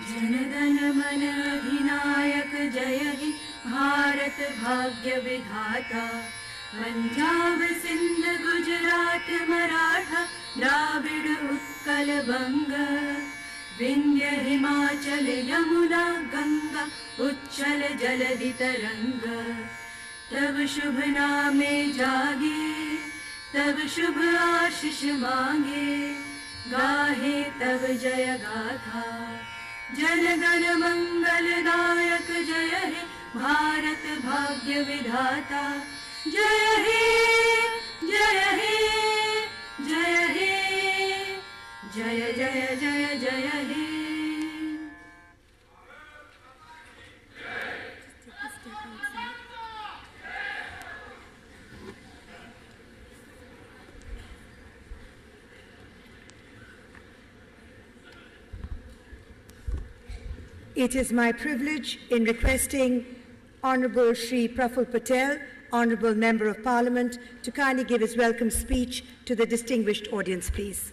जनगण मन अधिनायक जय हे भारत भाग्य विधाता। पंजाब सिंध गुजरात मराठा द्राविड़ उत्कल बंग। विंध्य हिमाचल यमुना गंगा उच्छल जलधि तरंग। तब शुभ नामे जागे तब शुभ आशीष मांगे। गाहे तब जय गाथा जनगण मंगलदायक जय हे भारत भाग्य विधाता। जय हे जय हे जय हे जय जय जय जय हे। It is my privilege in requesting Honourable Shri Praful Patel, Honourable Member of Parliament, to kindly give his welcome speech to the distinguished audience, please.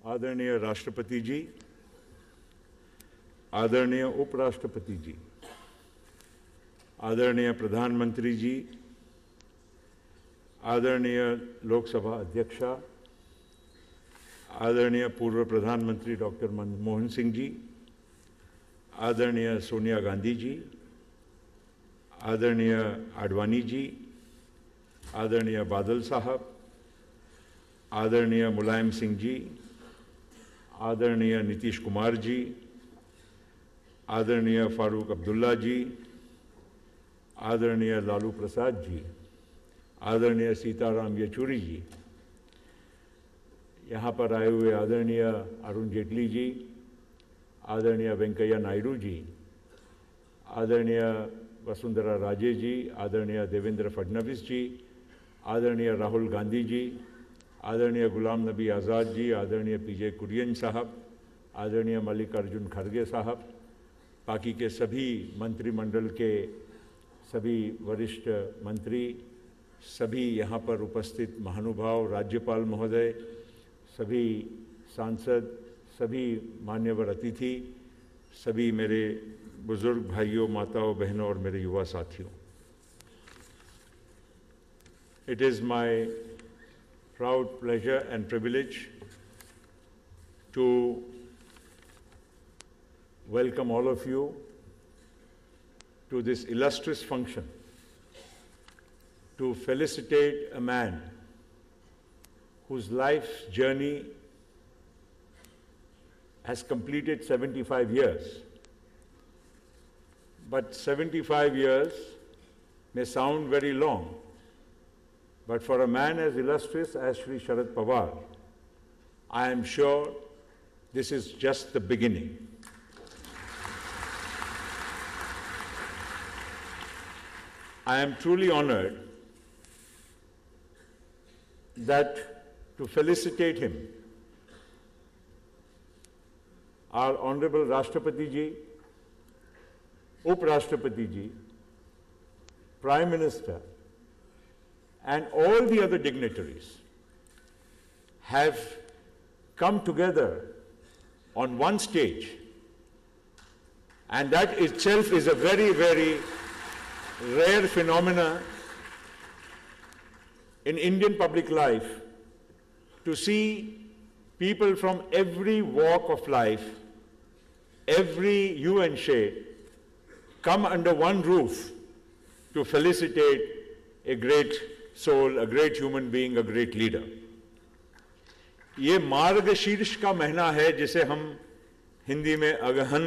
आदरणीय राष्ट्रपति जी, आदरणीय उपराष्ट्रपति जी, आदरणीय प्रधानमंत्री जी, आदरणीय लोकसभा अध्यक्षा, आदरणीय पूर्व प्रधानमंत्री डॉक्टर मनमोहन सिंह जी, आदरणीय सोनिया गांधी जी, आदरणीय आडवाणी जी, आदरणीय बादल साहब, आदरणीय मुलायम सिंह जी, आदरणीय नीतीश कुमार जी, आदरणीय फारूक अब्दुल्ला जी, आदरणीय लालू प्रसाद जी, आदरणीय सीताराम येचुरी जी, यहाँ पर आए हुए आदरणीय अरुण जेटली जी, आदरणीय वेंकैया नायडू जी, आदरणीय वसुंधरा राजे जी, आदरणीय देवेंद्र फडणवीस जी, आदरणीय राहुल गांधी जी, आदरणीय गुलाम नबी आज़ाद जी, आदरणीय पीजे कुरियन साहब, आदरणीय मल्लिकार्जुन खड़गे साहब, बाकी के सभी मंत्रिमंडल के सभी वरिष्ठ मंत्री, सभी यहाँ पर उपस्थित महानुभाव, राज्यपाल महोदय, सभी सांसद, सभी मान्यवर अतिथि, सभी मेरे बुजुर्ग भाइयों, माताओं, बहनों और मेरे युवा साथियों, It is my proud pleasure and privilege to welcome all of you to this illustrious function, to felicitate a man whose life's journey has completed 75 years. But 75 years may sound very long, but for a man as illustrious as Shri Sharad Pawar, I am sure this is just the beginning. I am truly honored that to felicitate him, our Honorable Rashtrapati Ji, Uprashtrapati Ji, Prime Minister, and all the other dignitaries have come together on one stage, and that itself is a very, very rare phenomena in Indian public life, to see people from every walk of life, every hue and shade, come under one roof to felicitate a great soul, a great human being, a great leader. ये मार्गशीर्ष का महीना है जिसे हम हिंदी में अगहन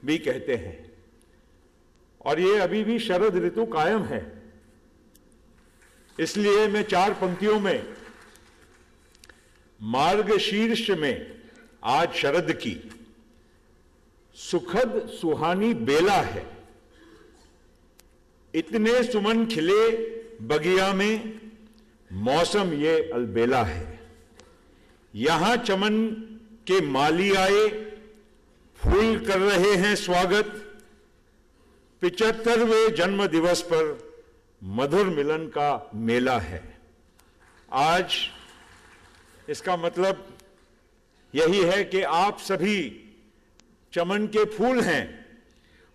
भी कहते हैं, और ये अभी भी शरद ऋतु कायम है। इसलिए मैं 4 पंक्तियों में मार्गशीर्ष में आज शरद की सुखद सुहानी बेला है। इतने सुमन खिले बगिया में, मौसम ये अलबेला है। यहां चमन के माली आए, फूल कर रहे हैं स्वागत। 75वें जन्म दिवस पर मधुर मिलन का मेला है। आज इसका मतलब यही है कि आप सभी चमन के फूल हैं,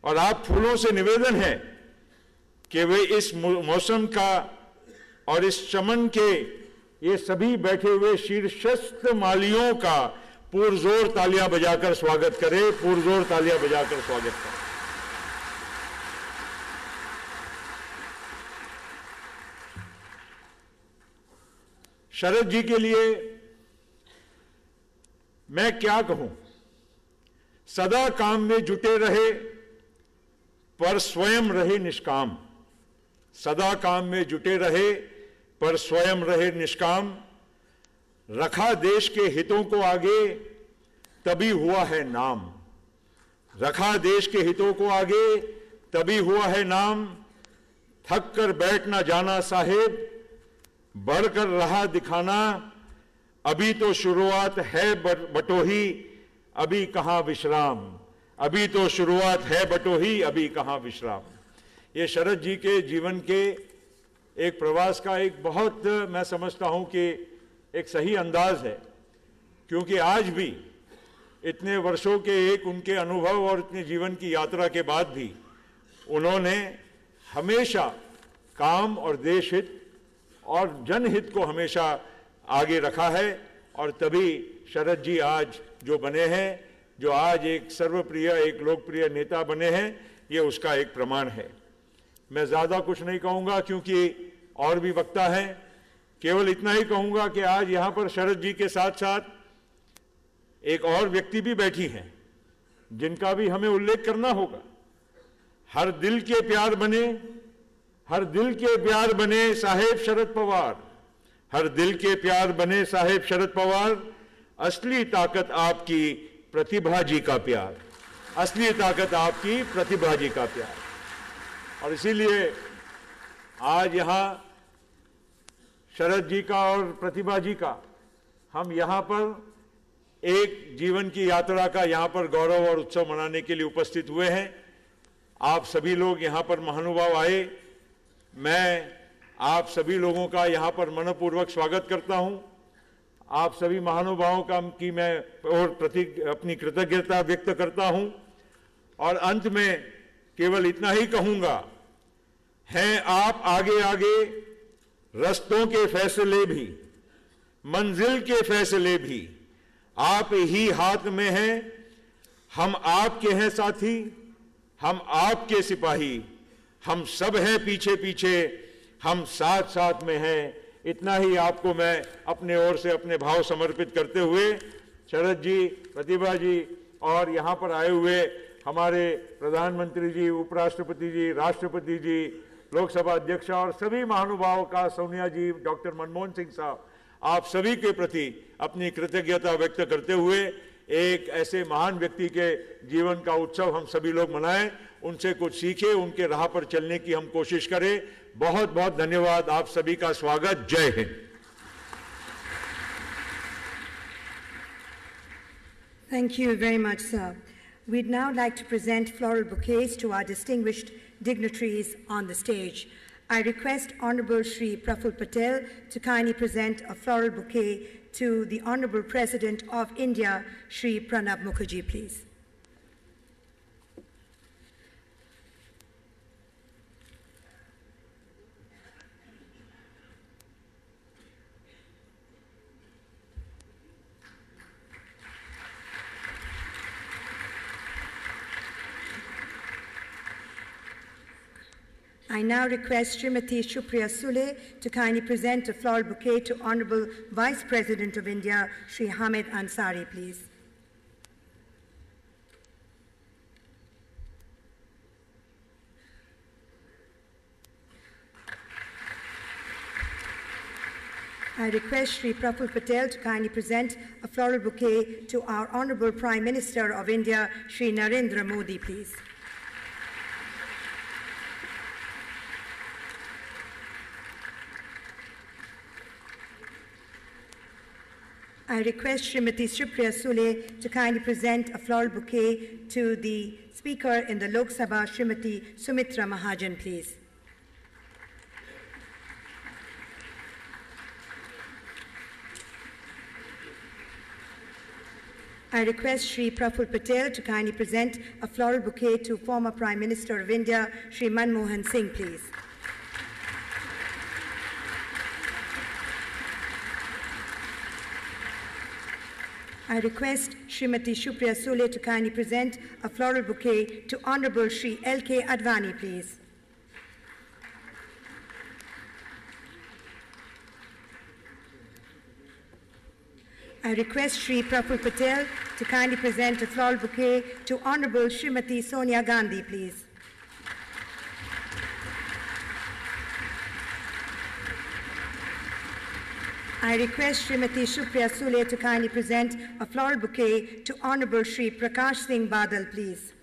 और आप फूलों से निवेदन है कि वे इस मौसम का और इस चमन के ये सभी बैठे हुए शीर्षस्थ मालियों का पुरजोर तालियां बजाकर स्वागत करें, पुरजोर तालियां बजाकर स्वागत करें। शरद जी के लिए मैं क्या कहूं? सदा काम में जुटे रहे पर स्वयं रहे निष्काम। सदा काम में जुटे रहे पर स्वयं रहे निष्काम। रखा देश के हितों को आगे, तभी हुआ है नाम। रखा देश के हितों को आगे, तभी हुआ है नाम। थक कर बैठ ना जाना साहेब, बढ़कर रहा दिखाना। अभी तो शुरुआत है बटोही, अभी कहां विश्राम। अभी तो शुरुआत है बटोही, अभी कहां विश्राम। ये शरद जी के जीवन के एक प्रवास का एक बहुत, मैं समझता हूं कि एक सही अंदाज है, क्योंकि आज भी इतने वर्षों के एक उनके अनुभव और इतने जीवन की यात्रा के बाद भी उन्होंने हमेशा काम और देश हित और जनहित को हमेशा आगे रखा है, और तभी शरद जी आज जो बने हैं, जो आज एक सर्वप्रिय, एक लोकप्रिय नेता बने हैं, ये उसका एक प्रमाण है। मैं ज़्यादा कुछ नहीं कहूँगा क्योंकि और भी वक्ता हैं। केवल इतना ही कहूँगा कि आज यहाँ पर शरद जी के साथ साथ एक और व्यक्ति भी बैठी हैं जिनका भी हमें उल्लेख करना होगा। हर दिल के प्यार बने, हर दिल के प्यार बने साहेब शरद पवार। हर दिल के प्यार बने साहेब शरद पवार। असली ताकत आपकी प्रतिभा जी का प्यार। असली ताकत आपकी प्रतिभा जी का प्यार। और इसीलिए आज यहाँ शरद जी का और प्रतिभा जी का हम यहाँ पर एक जीवन की यात्रा का यहाँ पर गौरव और उत्सव मनाने के लिए उपस्थित हुए हैं। आप सभी लोग यहाँ पर महानुभाव आए। मैं आप सभी लोगों का यहाँ पर मनपूर्वक स्वागत करता हूँ। आप सभी महानुभावों का की मैं और अपनी कृतज्ञता व्यक्त करता हूँ। और अंत में केवल इतना ही कहूँगा, हैं आप आगे आगे, रास्तों के फैसले भी, मंजिल के फैसले भी आप ही हाथ में हैं। हम आपके हैं साथी, हम आपके सिपाही, हम सब हैं पीछे पीछे, हम साथ साथ में हैं। इतना ही आपको मैं अपने ओर से अपने भाव समर्पित करते हुए शरद जी, प्रतिभा जी और यहाँ पर आए हुए हमारे प्रधानमंत्री जी, उपराष्ट्रपति जी, राष्ट्रपति जी, लोकसभा अध्यक्ष और सभी महानुभावों का, सोनिया जी, डॉक्टर मनमोहन सिंह साहब, आप सभी के प्रति अपनी कृतज्ञता व्यक्त करते हुए एक ऐसे महान व्यक्ति के जीवन का उत्सव हम सभी लोग मनाएं, उनसे कुछ सीखें, उनके राह पर चलने की हम कोशिश करें। बहुत बहुत धन्यवाद। आप सभी का स्वागत। जय Hind. Thank you very much, sir. We'd now like to present floral bouquets to our distinguished dignitaries on the stage. I request Honorable Shri Praful Patel to kindly present a floral bouquet to the Honorable President of India, Shri Pranab Mukherjee, please. I now request Srimati Shupriya Sule to kindly present a floral bouquet to Honorable Vice President of India, Shri Hamid Ansari, please. I request Shri Praful Patel to kindly present a floral bouquet to our Honorable Prime Minister of India, Shri Narendra Modi, please. I request Srimati Shupriya Sule to kindly present a floral bouquet to the Speaker in the Lok Sabha, Srimati Sumitra Mahajan, please. I request Shri Praful Patel to kindly present a floral bouquet to former Prime Minister of India, Shri Manmohan Singh, please. I request Srimati Shupriya Sule to kindly present a floral bouquet to Honorable Shri L.K. Advani, please. I request Shri Praful Patel to kindly present a floral bouquet to Honorable Srimati Sonia Gandhi, please. I request Srimati Shupriya Sule to kindly present a floral bouquet to Honorable Shri Prakash Singh Badal, please.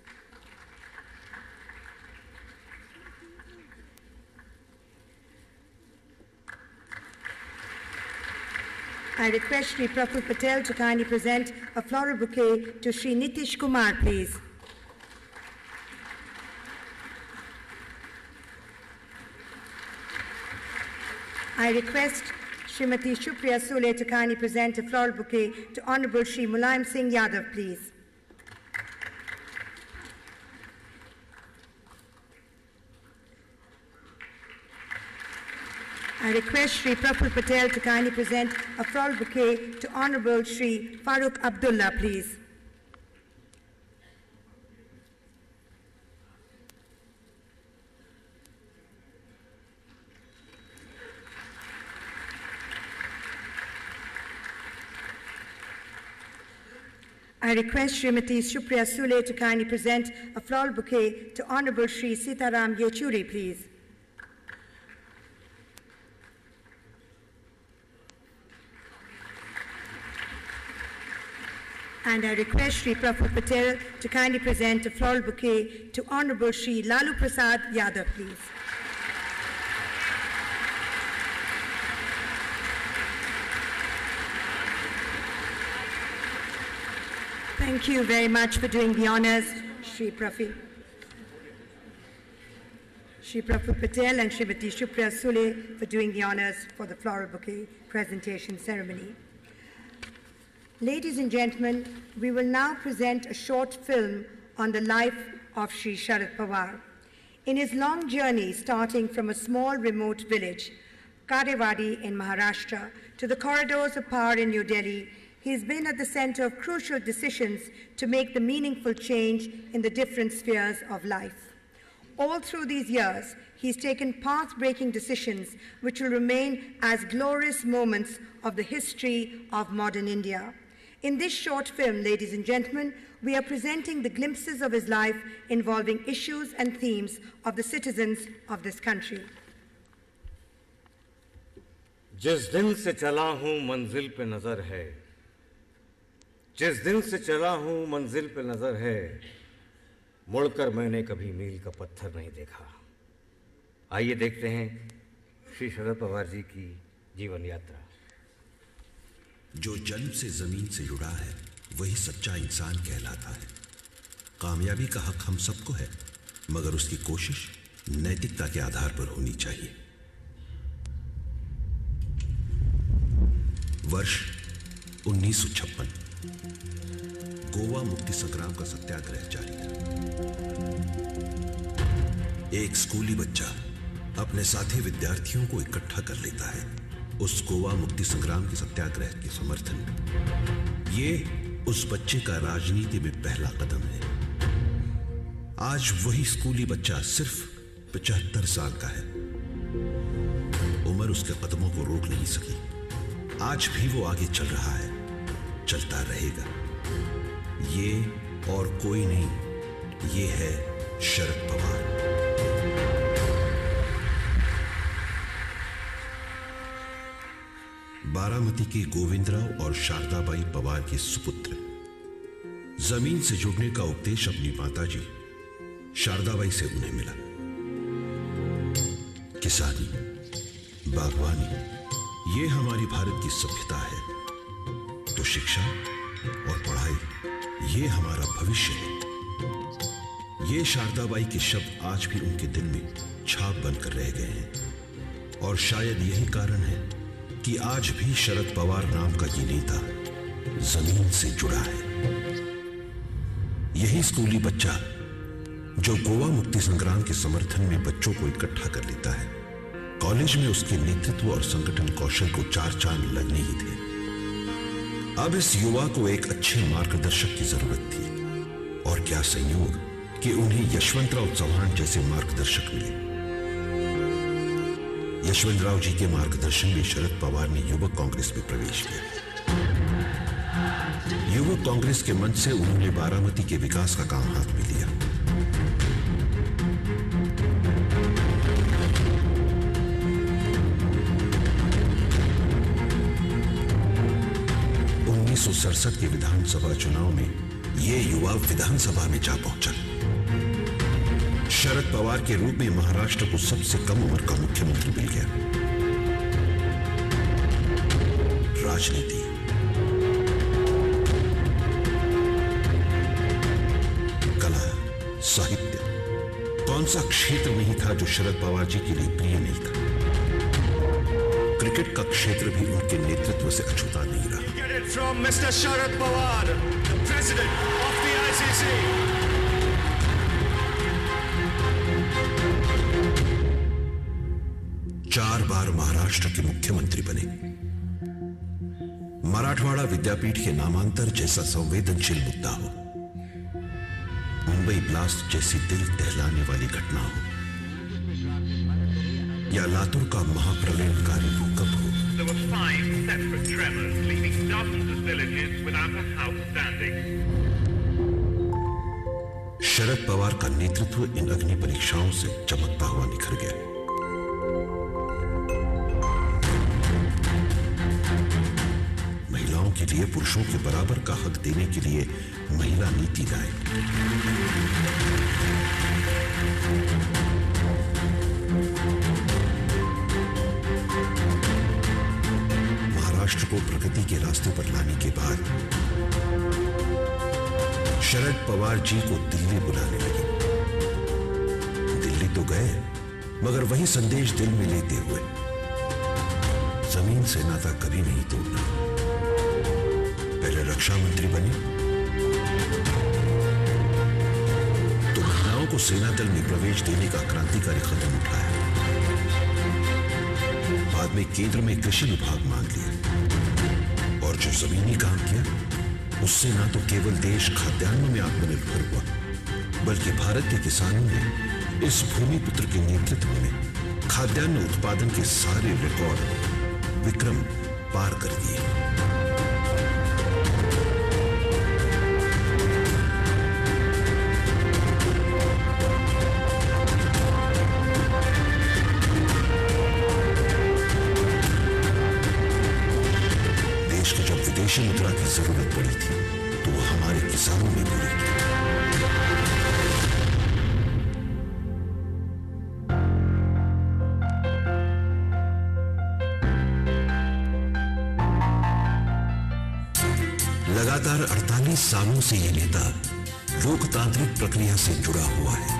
I request Shri Praful Patel to kindly present a floral bouquet to Shri Nitish Kumar, please. I request Srimati Shupriya Sule to kindly present a floral bouquet to Honorable Shri Mulayam Singh Yadav, please. I request Shri Praful Patel to kindly present a floral bouquet to Honorable Shri Farooq Abdullah, please. I request Srimati Shupriya Sule to kindly present a floral bouquet to Honorable Shri Sitaram Yechuri, please. And I request Shri Praful Patel to kindly present a floral bouquet to Honorable Shri Lalu Prasad Yadav, please. Thank you very much for doing the honors, Shri Praful Patel and Srimati Shupriya Sule for doing the honors for the floral bouquet presentation ceremony. Ladies and gentlemen, we will now present a short film on the life of Shri Sharad Pawar. In his long journey starting from a small remote village, Karewadi in Maharashtra, to the corridors of power in New Delhi, he has been at the center of crucial decisions to make the meaningful change in the different spheres of life. All through these years, he's taken path-breaking decisions which will remain as glorious moments of the history of modern India. In this short film, ladies and gentlemen, we are presenting the glimpses of his life involving issues and themes of the citizens of this country. जिस दिन से चला हूं मंजिल पे नजर है, जिस दिन से चला हूं मंजिल पे नजर है, मुड़कर मैंने कभी मील का पत्थर नहीं देखा। आइए देखते हैं श्री शरद पवार जी की जीवन यात्रा। जो जन्म से जमीन से जुड़ा है वही सच्चा इंसान कहलाता है। कामयाबी का हक हम सबको है, मगर उसकी कोशिश नैतिकता के आधार पर होनी चाहिए। वर्ष 1956, गोवा मुक्ति संग्राम का सत्याग्रह जारी था। एक स्कूली बच्चा अपने साथी विद्यार्थियों को इकट्ठा कर लेता है उस गोवा मुक्ति संग्राम के सत्याग्रह के समर्थन में। ये उस बच्चे का राजनीति में पहला कदम है। आज वही स्कूली बच्चा सिर्फ 75 साल का है। उम्र उसके कदमों को रोक नहीं सकी। आज भी वो आगे चल रहा है, चलता रहेगा। ये और कोई नहीं, ये है शरद पवार। बारामती के गोविंदराव और शारदाबाई पवार के सुपुत्र। जमीन से जुड़ने का उपदेश अपनी माताजी शारदाबाई से उन्हें मिला। किसानी, बागवानी, ये हमारी भारत की सभ्यता है। तो शिक्षा और पढ़ाई, ये हमारा भविष्य है। ये शारदाबाई के शब्द आज भी उनके दिल में छाप बनकर रह गए हैं। और शायद यही कारण है कि आज भी शरद पवार नाम का ये नेता जमीन से जुड़ा है। यही स्कूली बच्चा जो गोवा मुक्ति संग्राम के समर्थन में बच्चों को इकट्ठा कर लेता है, कॉलेज में उसके नेतृत्व और संगठन कौशल को 4 चांद लगने ही थे। अब इस युवा को एक अच्छे मार्गदर्शक की जरूरत थी। और क्या संयोग कि उन्हें यशवंतराव चौहान जैसे मार्गदर्शक मिले। यशवंतराव जी के मार्गदर्शन में शरद पवार ने युवक कांग्रेस में प्रवेश किया। युवक कांग्रेस के मंच से उन्होंने बारामती के विकास का काम हाथ में लिया। सड़सठ के विधानसभा चुनाव में यह युवा विधानसभा में जा पहुंचा। शरद पवार के रूप में महाराष्ट्र को सबसे कम उम्र का मुख्यमंत्री मिल गया। राजनीति, कला, साहित्य, कौन सा क्षेत्र नहीं था जो शरद पवार जी के लिए प्रिय नहीं था। क्रिकेट का क्षेत्र भी उनके नेतृत्व से अछूता नहीं रहा। From Mr. Sharad Pawar, the President of the ICC. चार बार महाराष्ट्र के मुख्यमंत्री बने। मराठवाड़ा विद्यापीठ के नामांतर जैसा संवेदनशील मुद्दा हो, मुंबई ब्लास्ट जैसी दिल दहलाने वाली घटना हो, या लातूर का महाप्रलयकारी भूकंप हो, There were 5 separate tremors, leaving dozens of villages without a house standing. Sharad Pawar का नेतृत्व इन अग्नि परीक्षाओं से चमकता हुआ निखर गया। महिलाओं के लिए पुरुषों के बराबर का हक देने के लिए महिला नीति लाए। महाराष्ट्र को प्रगति के रास्ते पर लाने के बाद शरद पवार जी को दिल्ली बुलाने लगे। दिल्ली तो गए, मगर वही संदेश दिल में लेते हुए, जमीन से नाता कभी नहीं तोड़ना। पहले रक्षा मंत्री बने, तो महिलाओं को सेना दल में प्रवेश देने का क्रांतिकारी कदम उठाया। बाद में केंद्र में कृषि विभाग मांग लिया। और जो जमीनी काम किया, उससे ना तो केवल देश खाद्यान्न में आत्मनिर्भर हुआ, बल्कि भारत के किसानों ने इस भूमिपुत्र के नेतृत्व में खाद्यान्न उत्पादन के सारे रिकॉर्ड विक्रम पार कर दिए। विदेशी मुद्रा की जरूरत पड़ी थी, तो वो हमारे किसानों में पूरी की। लगातार 48 सालों से ये नेता लोकतांत्रिक प्रक्रिया से जुड़ा हुआ है।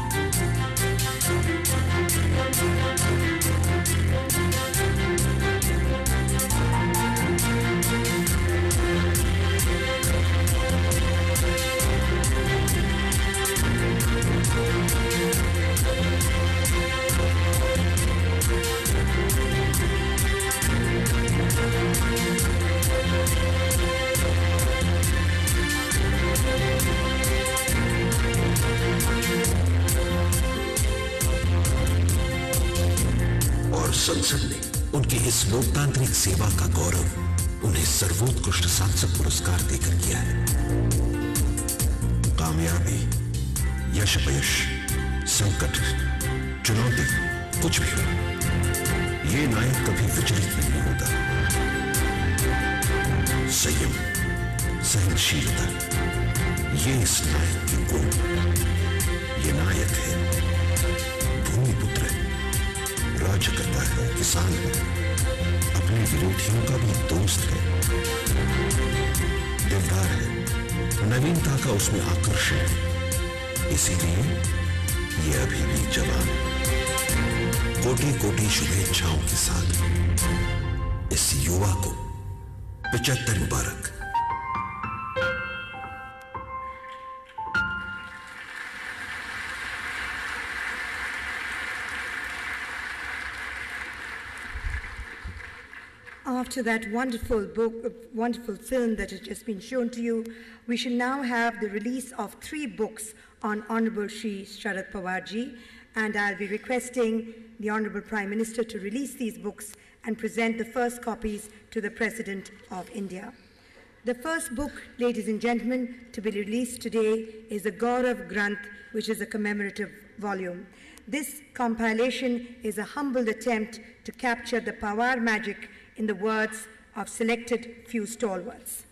संसद ने उनकी इस लोकतांत्रिक सेवा का गौरव उन्हें सर्वोत्कृष्ट सांसद पुरस्कार देकर किया है। कामयाबी, यश अपयश, संकट, चुनौती, कुछ भी हो, ये नायक कभी विचलित नहीं होता। संयम, सहनशीलता, ये इस नायक की गुण। ये नायक है, भूमिपुत्र है, राज्य करता है, किसान है, अपने विरोधियों का भी दोस्त है, दिलदार है, नवीनता का उसमें आकर्षण है, इसीलिए ये अभी भी जवान। कोटि कोटि शुभेच्छाओं के साथ इस युवा को 75 मुबारक। After that wonderful film that has just been shown to you, we shall now have the release of 3 books on Honorable Shri Sharad Pawar ji, and I'll be requesting the Honorable Prime Minister to release these books and present the first copies to the President of India. The first book, ladies and gentlemen, to be released today is the Gaurav Granth, which is a commemorative volume. This compilation is a humble attempt to capture the Pawar magic in the words of selected few stalwarts.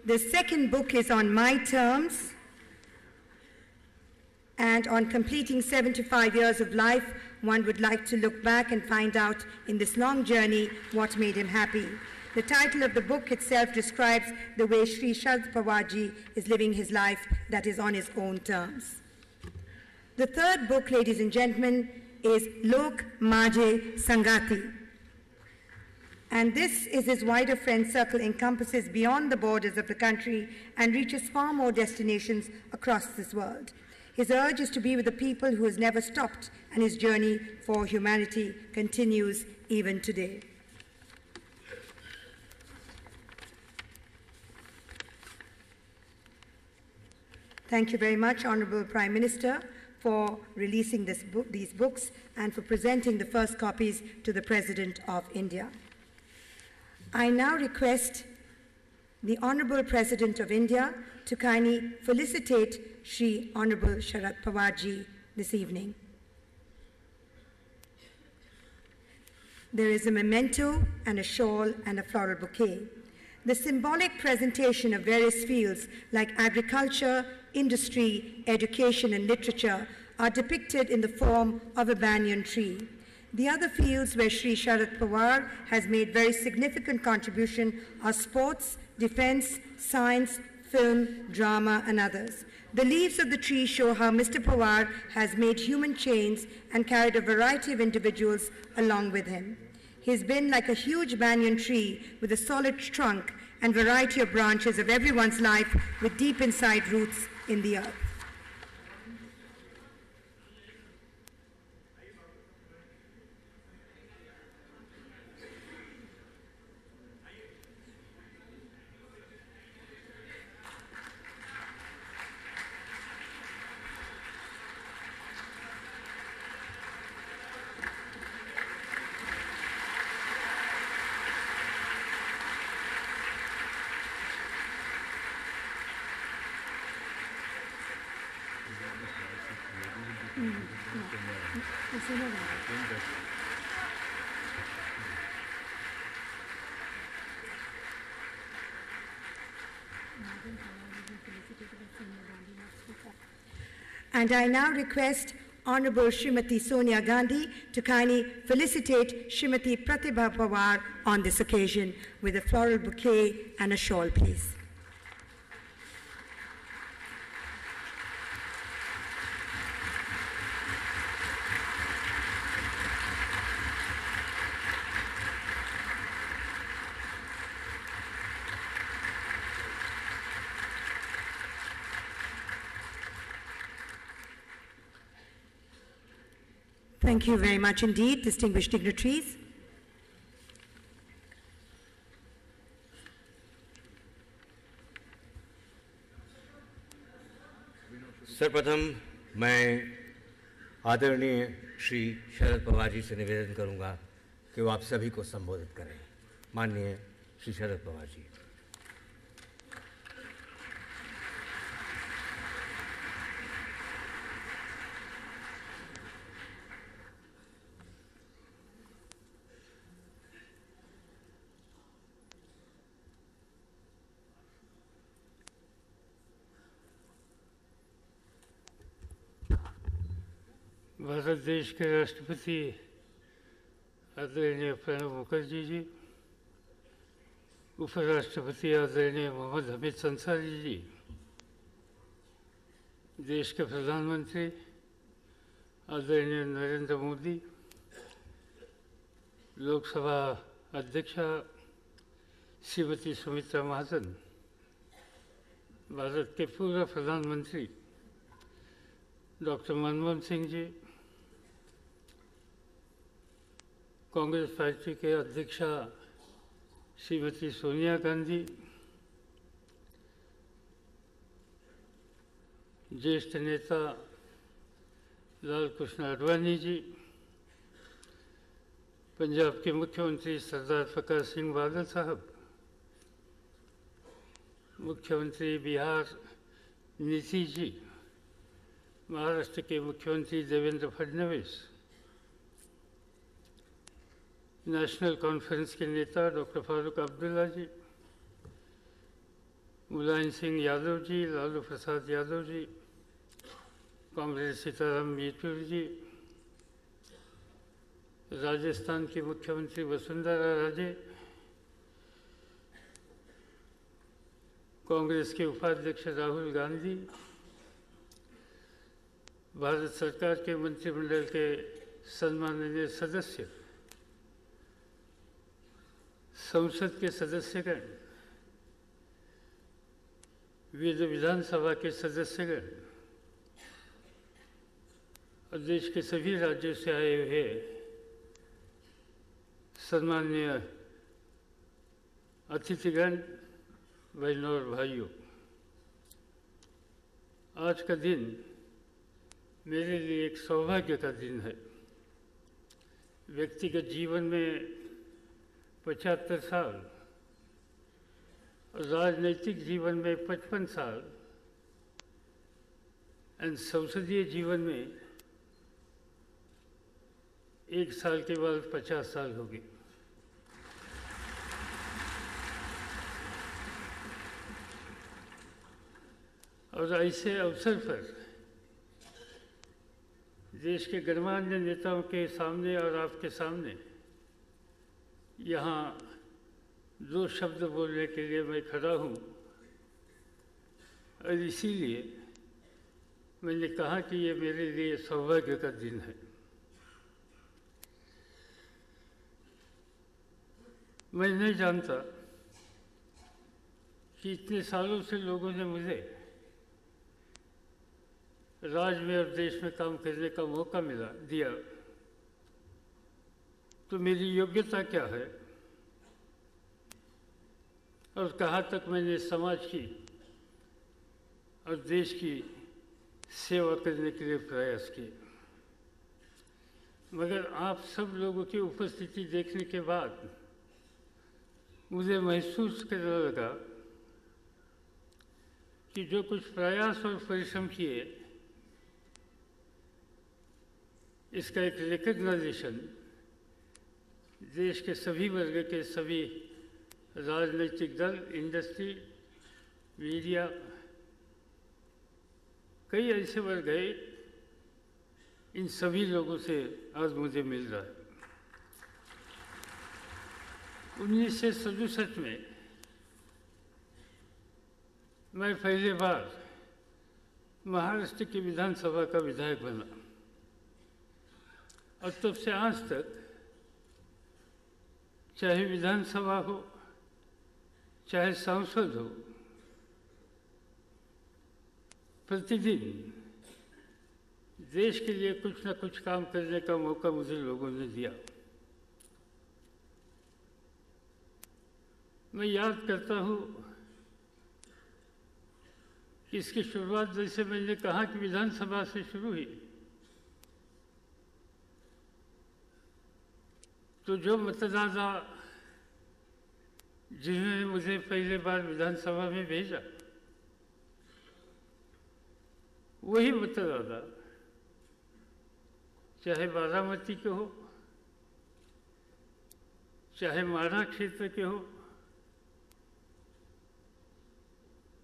The second book is on my terms, and on completing 75 years of life, one would like to look back and find out in this long journey what made him happy. The title of the book itself describes the way Shri Sharad Pawar ji is living his life, that is on his own terms. The third book, ladies and gentlemen, is Lok Maje Sangati. And this is his wider friend circle, encompasses beyond the borders of the country and reaches far more destinations across this world. His urge is to be with the people who has never stopped, and his journey for humanity continues even today. Thank you very much, Honorable Prime Minister, for releasing these books and for presenting the first copies to the President of India. I now request the Honorable President of India to kindly felicitate Shri Honorable Sharad Pawar ji this evening. There is a memento and a shawl and a floral bouquet. The symbolic presentation of various fields like agriculture, industry, education, and literature are depicted in the form of a banyan tree. The other fields where Shri Sharad Pawar has made very significant contribution are sports, defense, science, film, drama, and others. The leaves of the tree show how Mr. Pawar has made human chains and carried a variety of individuals along with him. He's been like a huge banyan tree with a solid trunk and variety of branches of everyone's life with deep inside roots in the earth. And I now request Honorable Srimati Sonia Gandhi to kindly felicitate Srimati Pratibha Pawar on this occasion with a floral bouquet and a shawl, please. Thank you very much indeed, distinguished dignitaries. सर्वप्रथम मैं आदरणीय श्री शरद पवार जी से निवेदन करूंगा कि वो आप सभी को संबोधित करें। माननीय श्री शरद पवार जी। भारत देश के राष्ट्रपति आदरणीय प्रणब मुखर्जी जी, उपराष्ट्रपति आदरणीय मोहम्मद हमीद अंसारी जी, देश के प्रधानमंत्री आदरणीय नरेंद्र मोदी, लोकसभा अध्यक्षा श्रीमती सुमित्रा महाजन, भारत के पूर्व प्रधानमंत्री डॉक्टर मनमोहन सिंह जी, कांग्रेस पार्टी के अध्यक्षा श्रीमती सोनिया गांधी, ज्येष्ठ नेता लाल कृष्ण आडवाणी जी, पंजाब के मुख्यमंत्री सरदार प्रकाश सिंह बादल साहब, मुख्यमंत्री बिहार नीतीश जी, महाराष्ट्र के मुख्यमंत्री देवेंद्र फडणवीस, नेशनल कॉन्फ्रेंस के नेता डॉक्टर फारूक अब्दुल्ला जी, मुलायम सिंह यादव जी, लालू प्रसाद यादव जी, कांग्रेस सीताराम येचुरी जी, राजस्थान की मुख्यमंत्री वसुंधरा राजे, कांग्रेस के उपाध्यक्ष राहुल गांधी, भारत सरकार के मंत्रिमंडल के सम्माननीय सदस्य, संसद के सदस्यगण, विधानसभा के सदस्यगण और देश के सभी राज्यों से आए हुए सम्माननीय अतिथिगण, बहनों और भाइयों, आज का दिन मेरे लिए एक सौभाग्य का दिन है। व्यक्तिगत जीवन में 75 साल और राजनैतिक जीवन में 55 साल और संसदीय जीवन में 1 साल के बाद 50 साल हो गए। और ऐसे अवसर पर देश के गणमान्य नेताओं के सामने और आपके सामने यहाँ 2 शब्द बोलने के लिए मैं खड़ा हूँ और इसीलिए मैंने कहा कि ये मेरे लिए सौभाग्य का दिन है। मैं नहीं जानता कि इतने सालों से लोगों ने मुझे राज्य में और देश में काम करने का मौका दिया, तो मेरी योग्यता क्या है और कहाँ तक मैंने समाज की और देश की सेवा करने के लिए प्रयास किए। मगर आप सब लोगों की उपस्थिति देखने के बाद मुझे महसूस करने लगा कि जो कुछ प्रयास और परिश्रम किए, इसका एक रिकग्नाइजेशन देश के सभी वर्ग के सभी राजनीतिक दल, इंडस्ट्री, मीडिया, कई ऐसे वर्ग हैं, इन सभी लोगों से आज मुझे मिल रहा है। 1967 में मैं पहली बार महाराष्ट्र की विधानसभा का विधायक बना और तब से आज तक चाहे विधानसभा हो चाहे संसद हो, प्रतिदिन देश के लिए कुछ न कुछ काम करने का मौका मुझे लोगों ने दिया। मैं याद करता हूँ कि इसकी शुरुआत जैसे मैंने कहा कि विधानसभा से शुरू हुई, तो जो मतदाता जिन्होंने मुझे पहले बार विधानसभा में भेजा, वही मतदाता चाहे बारामती के हो, चाहे माढ़ा क्षेत्र के हो,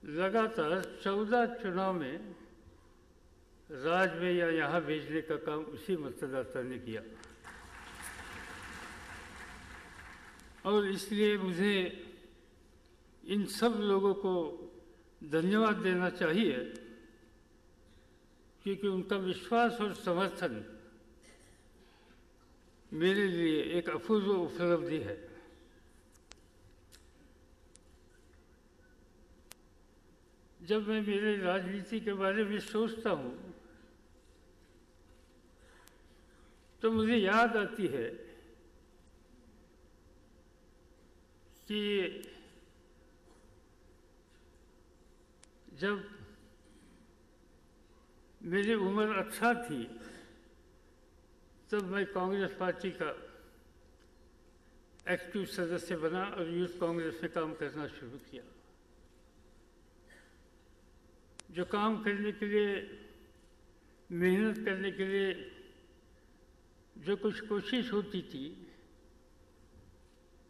लगातार 14 चुनाव में राज्य में या यहाँ भेजने का काम उसी मतदाता ने किया। और इसलिए मुझे इन सब लोगों को धन्यवाद देना चाहिए, क्योंकि उनका विश्वास और समर्थन मेरे लिए एक अपूर्व उपलब्धि है। जब मैं मेरे राजनीति के बारे में सोचता हूँ तो मुझे याद आती है कि जब मेरी उम्र 18 थी तब मैं कांग्रेस पार्टी का एक्टिव सदस्य बना और यूथ कांग्रेस में काम करना शुरू किया। जो काम करने के लिए, मेहनत करने के लिए जो कुछ कोशिश होती थी,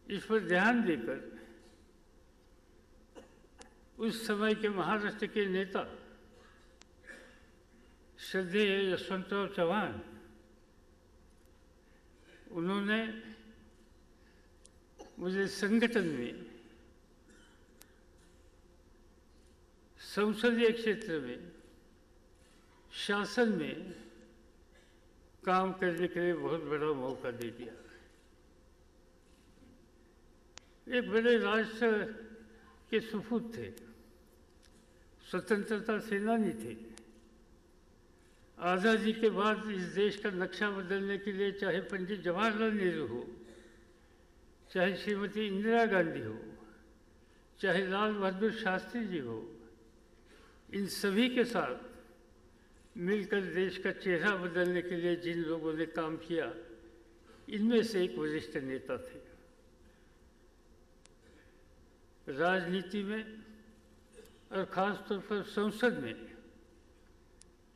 इस पर ध्यान देकर उस समय के महाराष्ट्र के नेता श्रद्धेय यशवंतराव चव्हाण, उन्होंने मुझे संगठन में, संसदीय क्षेत्र में, शासन में काम करने के लिए बहुत बड़ा मौका दे दिया। एक बड़े राष्ट्र के सुपूत थे, स्वतंत्रता सेनानी थे। आज़ादी के बाद इस देश का नक्शा बदलने के लिए चाहे पंडित जवाहरलाल नेहरू हो, चाहे श्रीमती इंदिरा गांधी हो, चाहे लाल बहादुर शास्त्री जी हो, इन सभी के साथ मिलकर देश का चेहरा बदलने के लिए जिन लोगों ने काम किया, इनमें से एक वरिष्ठ नेता थे। राजनीति में और ख़ास तौर पर संसद में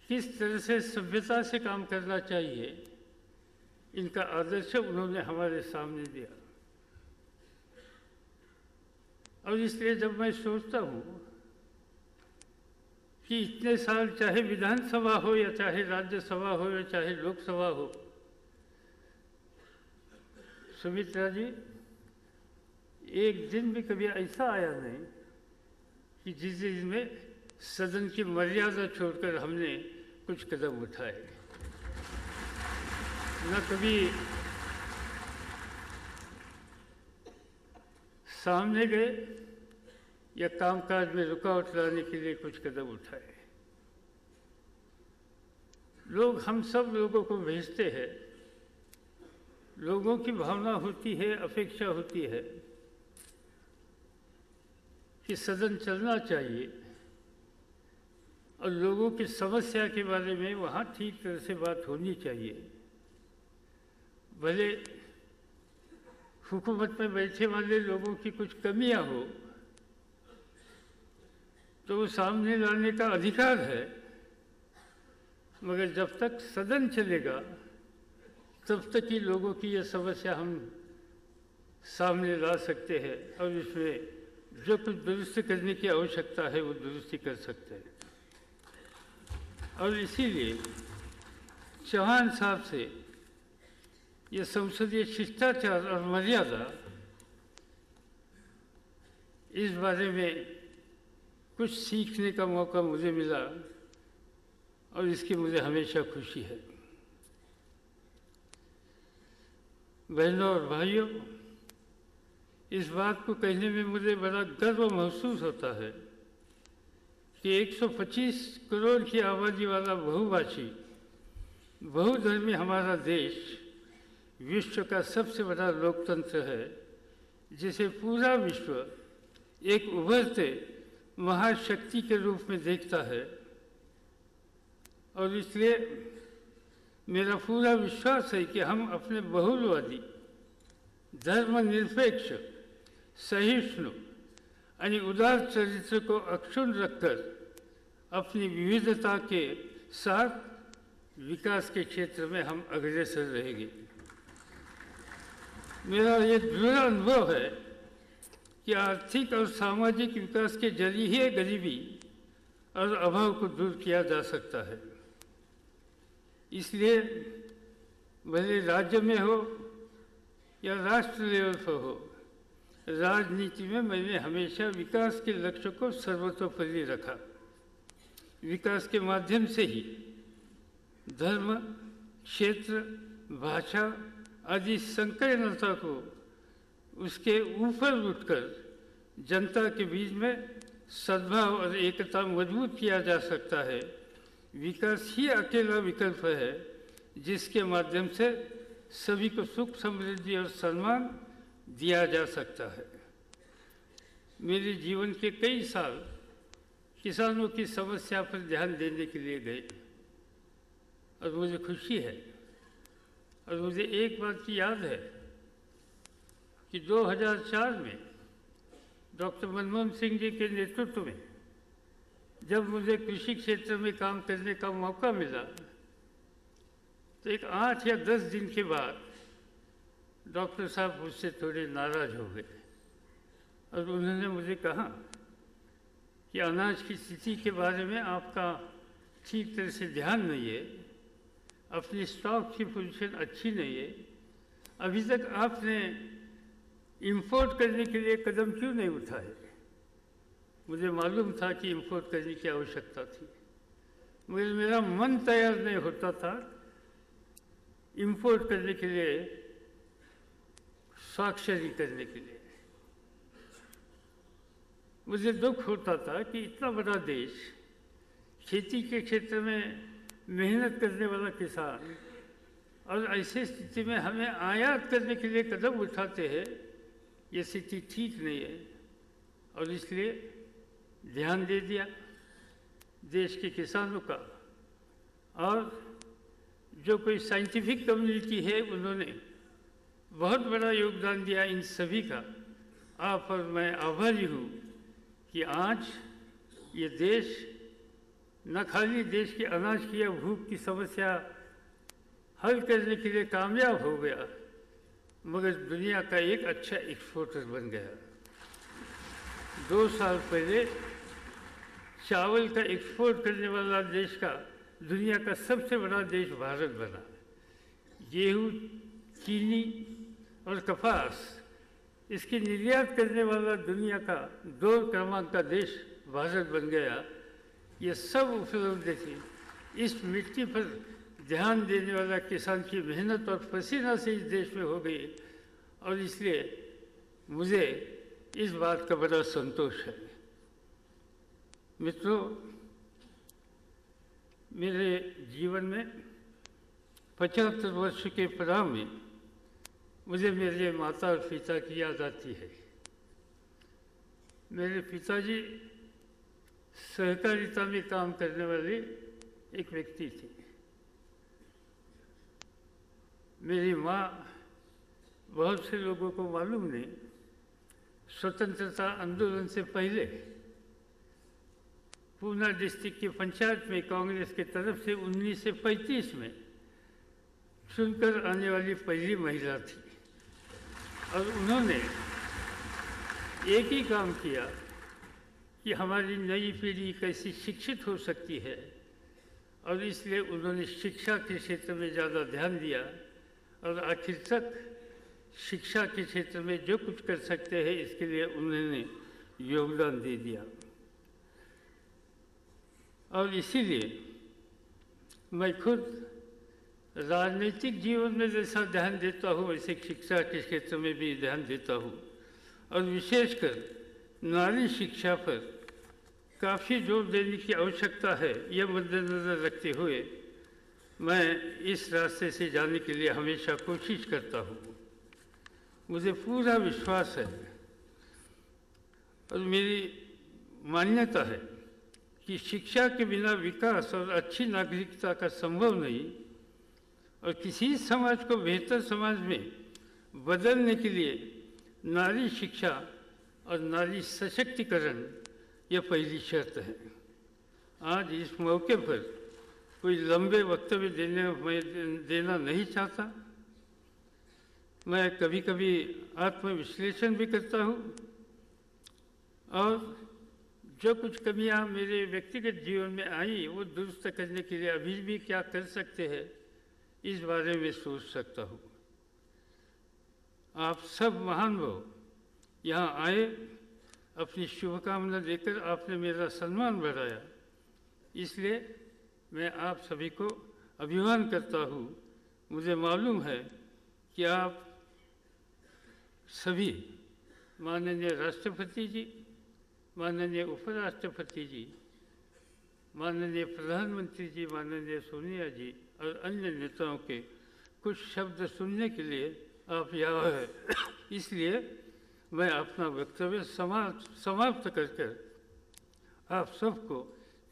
किस तरह से सभ्यता से काम करना चाहिए, इनका आदर्श उन्होंने हमारे सामने दिया। और इसलिए जब मैं सोचता हूँ कि इतने साल चाहे विधानसभा हो या चाहे राज्यसभा हो या चाहे लोकसभा हो, सुमित्रा जी, एक दिन भी कभी ऐसा आया नहीं कि जिस दिन में सदन की मर्यादा छोड़कर हमने कुछ कदम उठाए। न कभी सामने गए या कामकाज में रुकावट लाने के लिए कुछ कदम उठाए। लोग हम सब लोगों को भेजते हैं, लोगों की भावना होती है, अपेक्षा होती है कि सदन चलना चाहिए और लोगों की समस्या के बारे में वहाँ ठीक तरह से बात होनी चाहिए। भले हुकूमत में बैठे वाले लोगों की कुछ कमियां हो तो वो सामने लाने का अधिकार है, मगर जब तक सदन चलेगा तब तक ही लोगों की ये समस्या हम सामने ला सकते हैं और इसमें जो कुछ दुरुस्त करने की आवश्यकता है वो दुरुस्ती कर सकते हैं। और इसीलिए चौहान साहब से ये संसदीय शिष्टाचार और मर्यादा, इस बारे में कुछ सीखने का मौका मुझे मिला और इसकी मुझे हमेशा खुशी है। बहनों और भाइयों, इस बात को कहने में मुझे बड़ा गर्व महसूस होता है कि 125 करोड़ की आबादी वाला बहुभाषी बहुधर्मी हमारा देश विश्व का सबसे बड़ा लोकतंत्र है, जिसे पूरा विश्व एक उभरते महाशक्ति के रूप में देखता है। और इसलिए मेरा पूरा विश्वास है कि हम अपने बहुलवादी, धर्मनिरपेक्ष, सहिष्णु यानी उदार चरित्र को अक्षुण्ण रखकर अपनी विविधता के साथ विकास के क्षेत्र में हम अग्रसर रहेंगे। मेरा ये दृढ़ अनुभव है कि आर्थिक और सामाजिक विकास के जरिए ही गरीबी और अभाव को दूर किया जा सकता है। इसलिए भले राज्य में हो या राष्ट्र लेवल पर हो, राजनीति में मैंने हमेशा विकास के लक्ष्य को सर्वतोपरि रखा। विकास के माध्यम से ही धर्म, क्षेत्र, भाषा आदि संकीर्णता को उसके ऊपर उठकर जनता के बीच में सद्भाव और एकता मजबूत किया जा सकता है। विकास ही अकेला विकल्प है जिसके माध्यम से सभी को सुख, समृद्धि और सम्मान दिया जा सकता है। मेरे जीवन के कई साल किसानों की समस्या पर ध्यान देने के लिए गए और मुझे खुशी है और मुझे एक बात की याद है कि 2004 में डॉक्टर मनमोहन सिंह जी के नेतृत्व में जब मुझे कृषि क्षेत्र में काम करने का मौका मिला तो एक 8 या 10 दिन के बाद डॉक्टर साहब मुझसे थोड़े नाराज हो गए और उन्होंने मुझे कहा कि अनाज की स्थिति के बारे में आपका ठीक तरह से ध्यान नहीं है, अपनी स्टॉक की पोजीशन अच्छी नहीं है, अभी तक आपने इंपोर्ट करने के लिए कदम क्यों नहीं उठाए। मुझे मालूम था कि इंपोर्ट करने की आवश्यकता थी, मगर मेरा मन तैयार नहीं होता था इंपोर्ट करने के लिए, स्वाक्षरी करने के लिए। मुझे दुख होता था कि इतना बड़ा देश, खेती के क्षेत्र में मेहनत करने वाला किसान, और ऐसे स्थिति में हमें आयात करने के लिए कदम उठाते हैं, ये स्थिति ठीक नहीं है। और इसलिए ध्यान दे दिया देश के किसानों का, और जो कोई साइंटिफिक कम्युनिटी है उन्होंने बहुत बड़ा योगदान दिया। इन सभी का आप और मैं आभारी हूँ कि आज ये देश न खाली देश के अनाज की या भूख की समस्या हल करने के लिए कामयाब हो गया, मगर दुनिया का एक अच्छा एक्सपोर्टर बन गया। 2 साल पहले चावल का एक्सपोर्ट करने वाला देश का दुनिया का सबसे बड़ा देश भारत बना। गेहूँ, चीनी और कपास इसकी निर्यात करने वाला दुनिया का 2 क्रमांक का देश भारत बन गया। ये सब उपलब्धि थी इस मिट्टी पर ध्यान देने वाला किसान की मेहनत और पसीना से इस देश में हो गई, और इसलिए मुझे इस बात का बड़ा संतोष है। मित्रों, मेरे जीवन में 75 वर्ष के पड़ाव में मुझे मेरे माता और पिता की याद आती है। मेरे पिताजी सहकारिता में काम करने वाले एक व्यक्ति थे। मेरी माँ, बहुत से लोगों को मालूम नहीं, स्वतंत्रता आंदोलन से पहले पूना डिस्ट्रिक्ट की पंचायत में कांग्रेस की तरफ से 1935 में चुनकर आने वाली पहली महिला थी। और उन्होंने एक ही काम किया कि हमारी नई पीढ़ी कैसी शिक्षित हो सकती है, और इसलिए उन्होंने शिक्षा के क्षेत्र में ज़्यादा ध्यान दिया, और आखिर तक शिक्षा के क्षेत्र में जो कुछ कर सकते हैं इसके लिए उन्होंने योगदान दे दिया। और इसीलिए मैं खुद राजनीतिक जीवन में जैसा ध्यान देता हूँ वैसे शिक्षा के क्षेत्र में भी ध्यान देता हूँ, और विशेषकर नारी शिक्षा पर काफ़ी जोर देने की आवश्यकता है, यह मद्देनज़र रखते हुए मैं इस रास्ते से जाने के लिए हमेशा कोशिश करता हूँ। मुझे पूरा विश्वास है और मेरी मान्यता है कि शिक्षा के बिना विकास और अच्छी नागरिकता का संभव नहीं, और किसी समाज को बेहतर समाज में बदलने के लिए नारी शिक्षा और नारी सशक्तिकरण यह पहली शर्त है। आज इस मौके पर कोई लंबे वक्तव्य देना नहीं चाहता। मैं कभी कभी आत्मविश्लेषण भी करता हूँ और जो कुछ कमियाँ मेरे व्यक्तिगत जीवन में आई वो दुरुस्त करने के लिए अभी भी क्या कर सकते हैं इस बारे में सोच सकता हूँ। आप सब महानुभाव यहाँ आए, अपनी शुभकामना देकर आपने मेरा सम्मान बढ़ाया, इसलिए मैं आप सभी को अभिमान करता हूँ। मुझे मालूम है कि आप सभी माननीय राष्ट्रपति जी, माननीय उपराष्ट्रपति जी, माननीय प्रधानमंत्री जी, माननीय सोनिया जी और अन्य नेताओं के कुछ शब्द सुनने के लिए आप यहाँ हैं। इसलिए मैं अपना वक्तव्य समाप्त कर आप सबको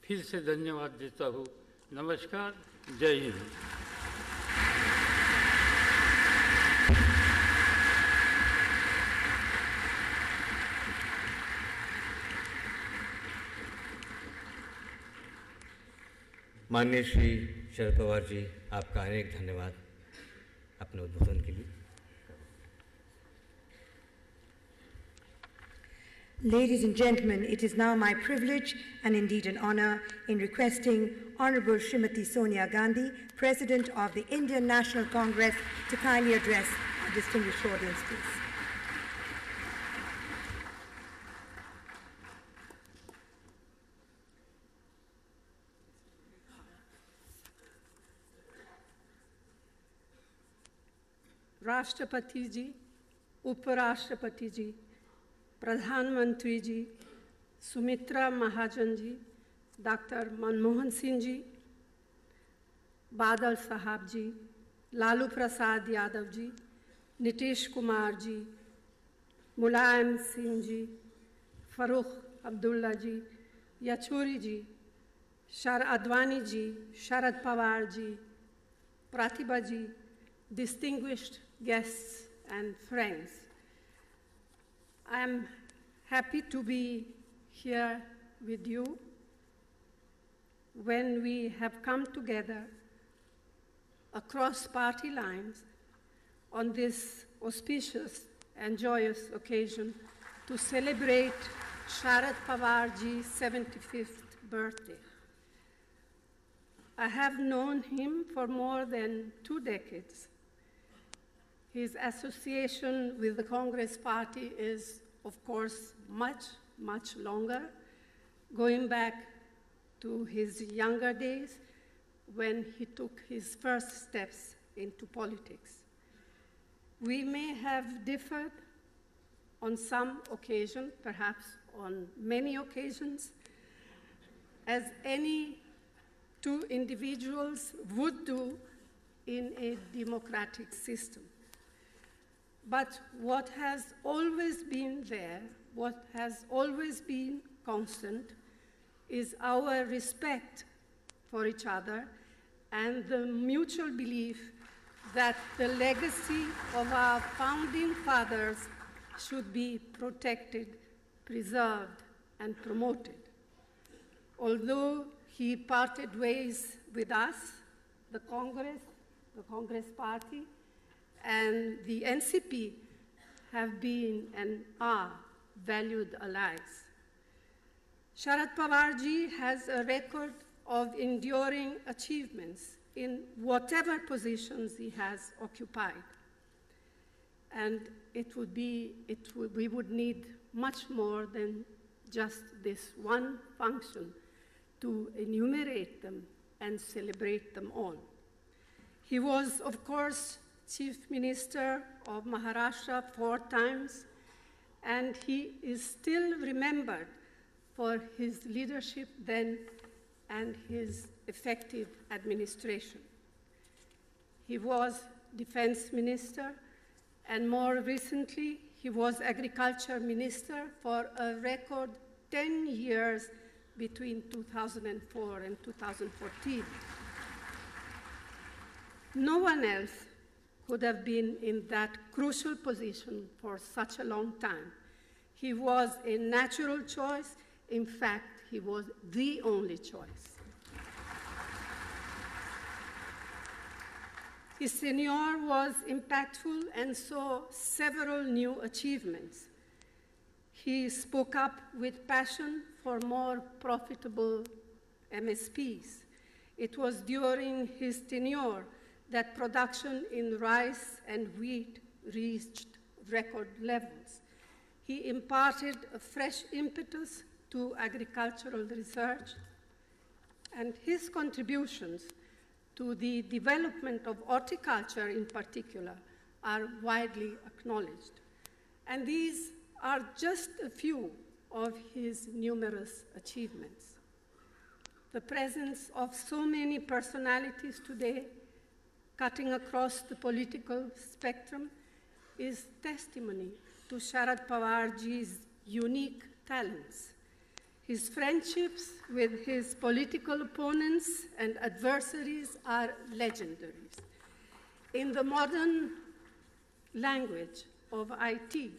फिर से धन्यवाद देता हूँ। नमस्कार, जय हिंद। माननीय श्री शरद पवार जी, आपका अनेक धन्यवाद अपने उद्बोधन के लिए। Ladies and gentlemen, it is now my privilege and indeed an honor in requesting Honorable Srimati Sonia Gandhi, President of the Indian National Congress, to kindly address our distinguished audience, please. राष्ट्रपति जी, उपराष्ट्रपति जी, प्रधानमंत्री जी, Sumitra Mahajan ji, doctor Manmohan Singh ji, बादल साहब जी, लालू प्रसाद यादव जी, नीतीश कुमार जी, मुलायम सिंह जी, फरूख अब्दुल्ला जी, येचुरी जी, अडवाणी जी, शरद पवार जी, प्रतिभा जी, distinguished guests and friends. I am happy to be here with you when we have come together across party lines on this auspicious and joyous occasion to celebrate Sharad Pawarji's 75th birthday. I have known him for more than 2 decades. His association with the Congress Party is, of course, much, much longer, going back to his younger days when he took his first steps into politics. We may have differed on some occasion, perhaps on many occasions, as any two individuals would do in a democratic system. But what has always been there, what has always been constant, is our respect for each other and the mutual belief that the legacy of our founding fathers should be protected, preserved, and promoted. Although he parted ways with us, the Congress Party, and the NCP have been and are valued allies. Sharad Pawarji has a record of enduring achievements in whatever positions he has occupied. And we would need much more than just this one function to enumerate them and celebrate them all. He was, of course, Chief Minister of Maharashtra 4 times, and he is still remembered for his leadership then and his effective administration. he was defense minister, and more recently, he was agriculture minister for a record 10 years between 2004 and 2014. No one else could have been in that crucial position for such a long time. He was a natural choice. In fact, he was the only choice. His tenure was impactful and saw several new achievements. He spoke up with passion for more profitable MSPs. It was during his tenure that production in rice and wheat reached record levels. He imparted a fresh impetus to agricultural research, and his contributions to the development of horticulture in particular are widely acknowledged. And these are just a few of his numerous achievements. The presence of so many personalities today, cutting across the political spectrum, is testimony to Sharad Pawarji's unique talents. His friendships with his political opponents and adversaries are legendary. In the modern language of IT,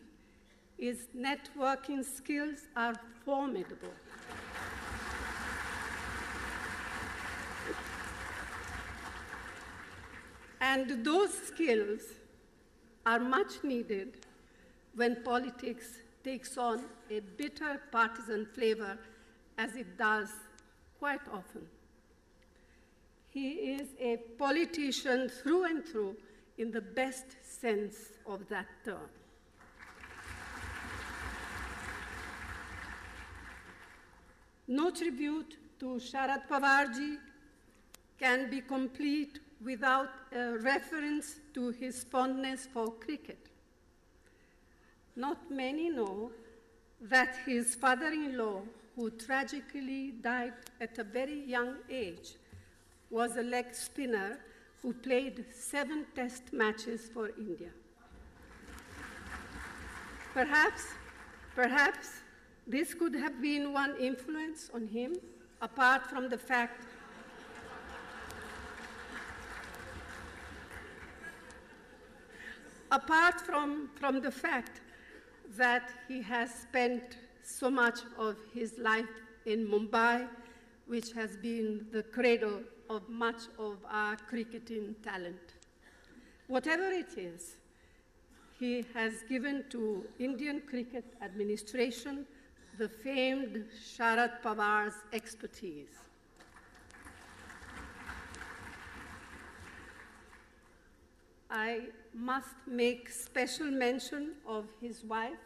his networking skills are formidable. And those skills are much needed when politics takes on a bitter partisan flavor, as it does quite often. He is a politician through and through in the best sense of that term. No tribute to Sharad Pawarji can be complete without a reference to his fondness for cricket. Not many know that his father-in-law, who tragically died at a very young age, was a leg spinner who played 7 test matches for India. Perhaps this could have been one influence on him, apart from the fact that he has spent so much of his life in Mumbai, which has been the cradle of much of our cricketing talent. Whatever it is, he has given to Indian cricket administration the famed Sharad Pawar's expertise. I must make special mention of his wife,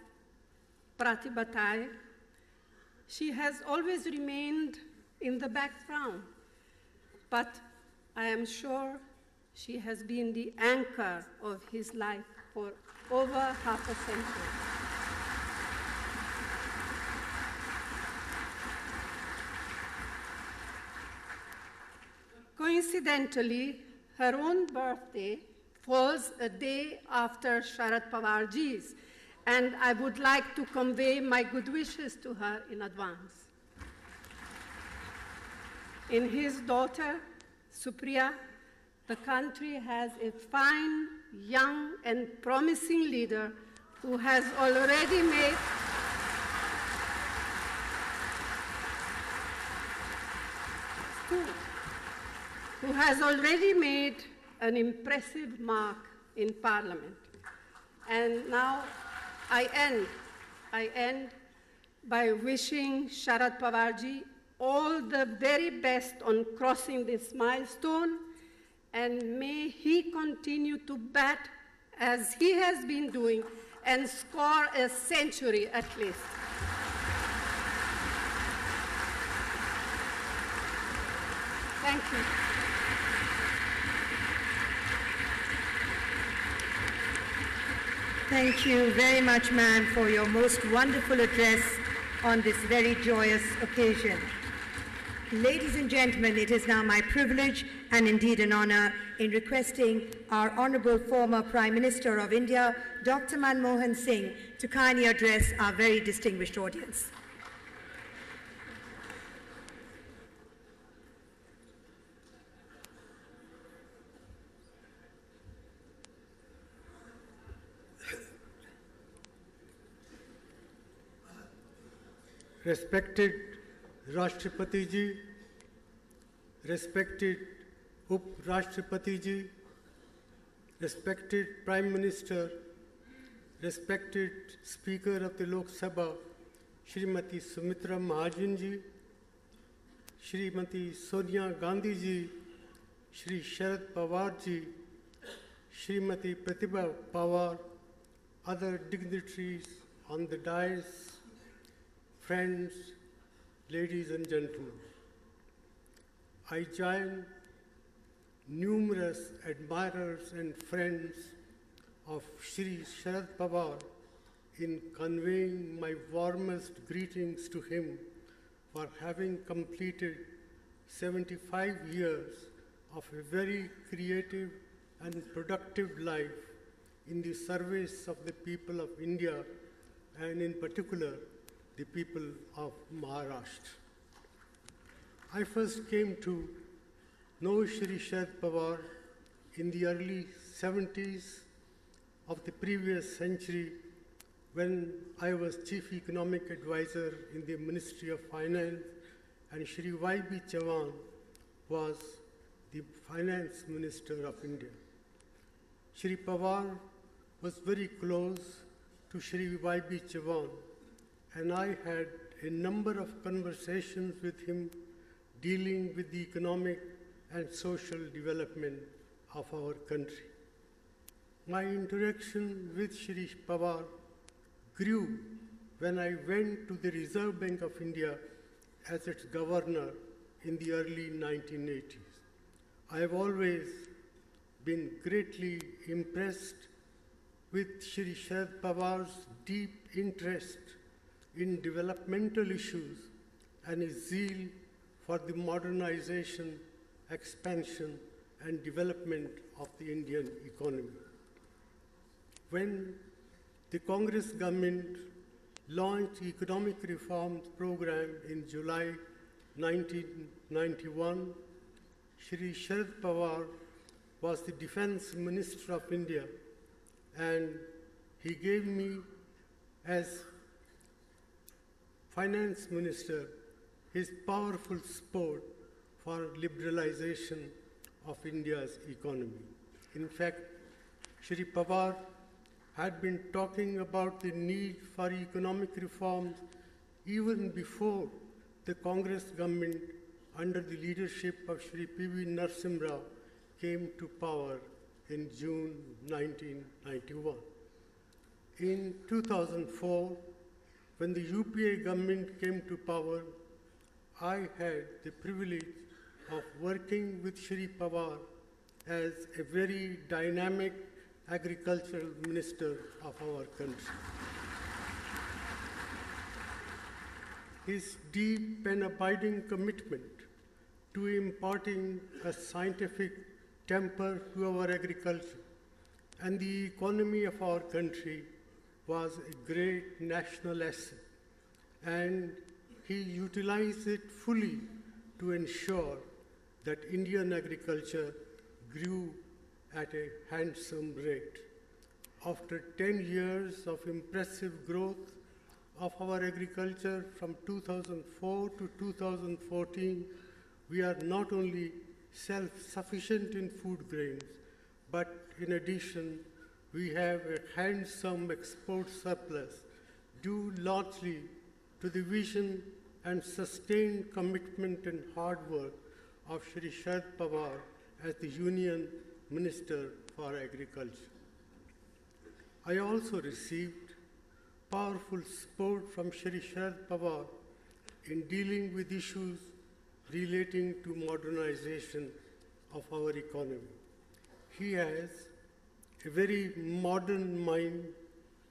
Pratibha Tai. She has always remained in the background, but I am sure she has been the anchor of his life for over half a century. Coincidentally, her own birthday falls a day after Sharad Pawarji's, and I would like to convey my good wishes to her in advance. In his daughter, Supriya, the country has a fine, young, and promising leader who has already made an impressive mark in Parliament. And now I end by wishing Sharad Pawarji all the very best on crossing this milestone, and may he continue to bat as he has been doing and score a century at least. Thank you. Thank you very much, ma'am, for your most wonderful address on this very joyous occasion. Ladies and gentlemen, it is now my privilege and indeed an honor in requesting our Honorable former Prime Minister of India, Dr. Manmohan Singh, to kindly address our very distinguished audience. Respected Rashtrapati Ji, respected Up Rashtrapati Ji, respected Prime Minister, respected Speaker of the Lok Sabha, Srimati Sumitra Mahajan Ji, Srimati Sonia Gandhi Ji, Shri Sharad Pawar Ji, Srimati Pratibha Pawar, other dignitaries on the dais, friends, ladies and gentlemen, I join numerous admirers and friends of Shri Sharad Pawar in conveying my warmest greetings to him for having completed 75 years of a very creative and productive life in the service of the people of India and in particular the people of Maharashtra. I first came to know Shri Sharad Pawar in the early 70s of the previous century when I was Chief Economic Advisor in the Ministry of Finance and Shri Y.B. Chavan was the Finance Minister of India. Shri Pawar was very close to Shri Y.B. Chavan, and I had a number of conversations with him dealing with the economic and social development of our country. My interaction with Shri Pawar grew when I went to the Reserve Bank of India as its governor in the early 1980s. I have always been greatly impressed with Shri Sharad Pawar's deep interest in developmental issues and his zeal for the modernization, expansion, and development of the Indian economy. When the Congress government launched the economic reforms program in July 1991, Shri Sharad Pawar was the Defense Minister of India, and he gave me, as Finance Minister, his powerful support for liberalization of India's economy. In fact, Shri Pawar had been talking about the need for economic reforms even before the Congress government, under the leadership of Shri P.V. Narasimha Rao, came to power in June 1991. In 2004, when the UPA government came to power, I had the privilege of working with Shri Pawar as a very dynamic agricultural minister of our country. His deep and abiding commitment to imparting a scientific temper to our agriculture and the economy of our country was a great national asset, and he utilized it fully to ensure that Indian agriculture grew at a handsome rate. After 10 years of impressive growth of our agriculture from 2004 to 2014, we are not only self-sufficient in food grains, but in addition, we have a handsome export surplus due largely to the vision and sustained commitment and hard work of Shri Sharad Pawar as the Union Minister for Agriculture. I also received powerful support from Shri Sharad Pawar in dealing with issues relating to modernization of our economy. He has a very modern mind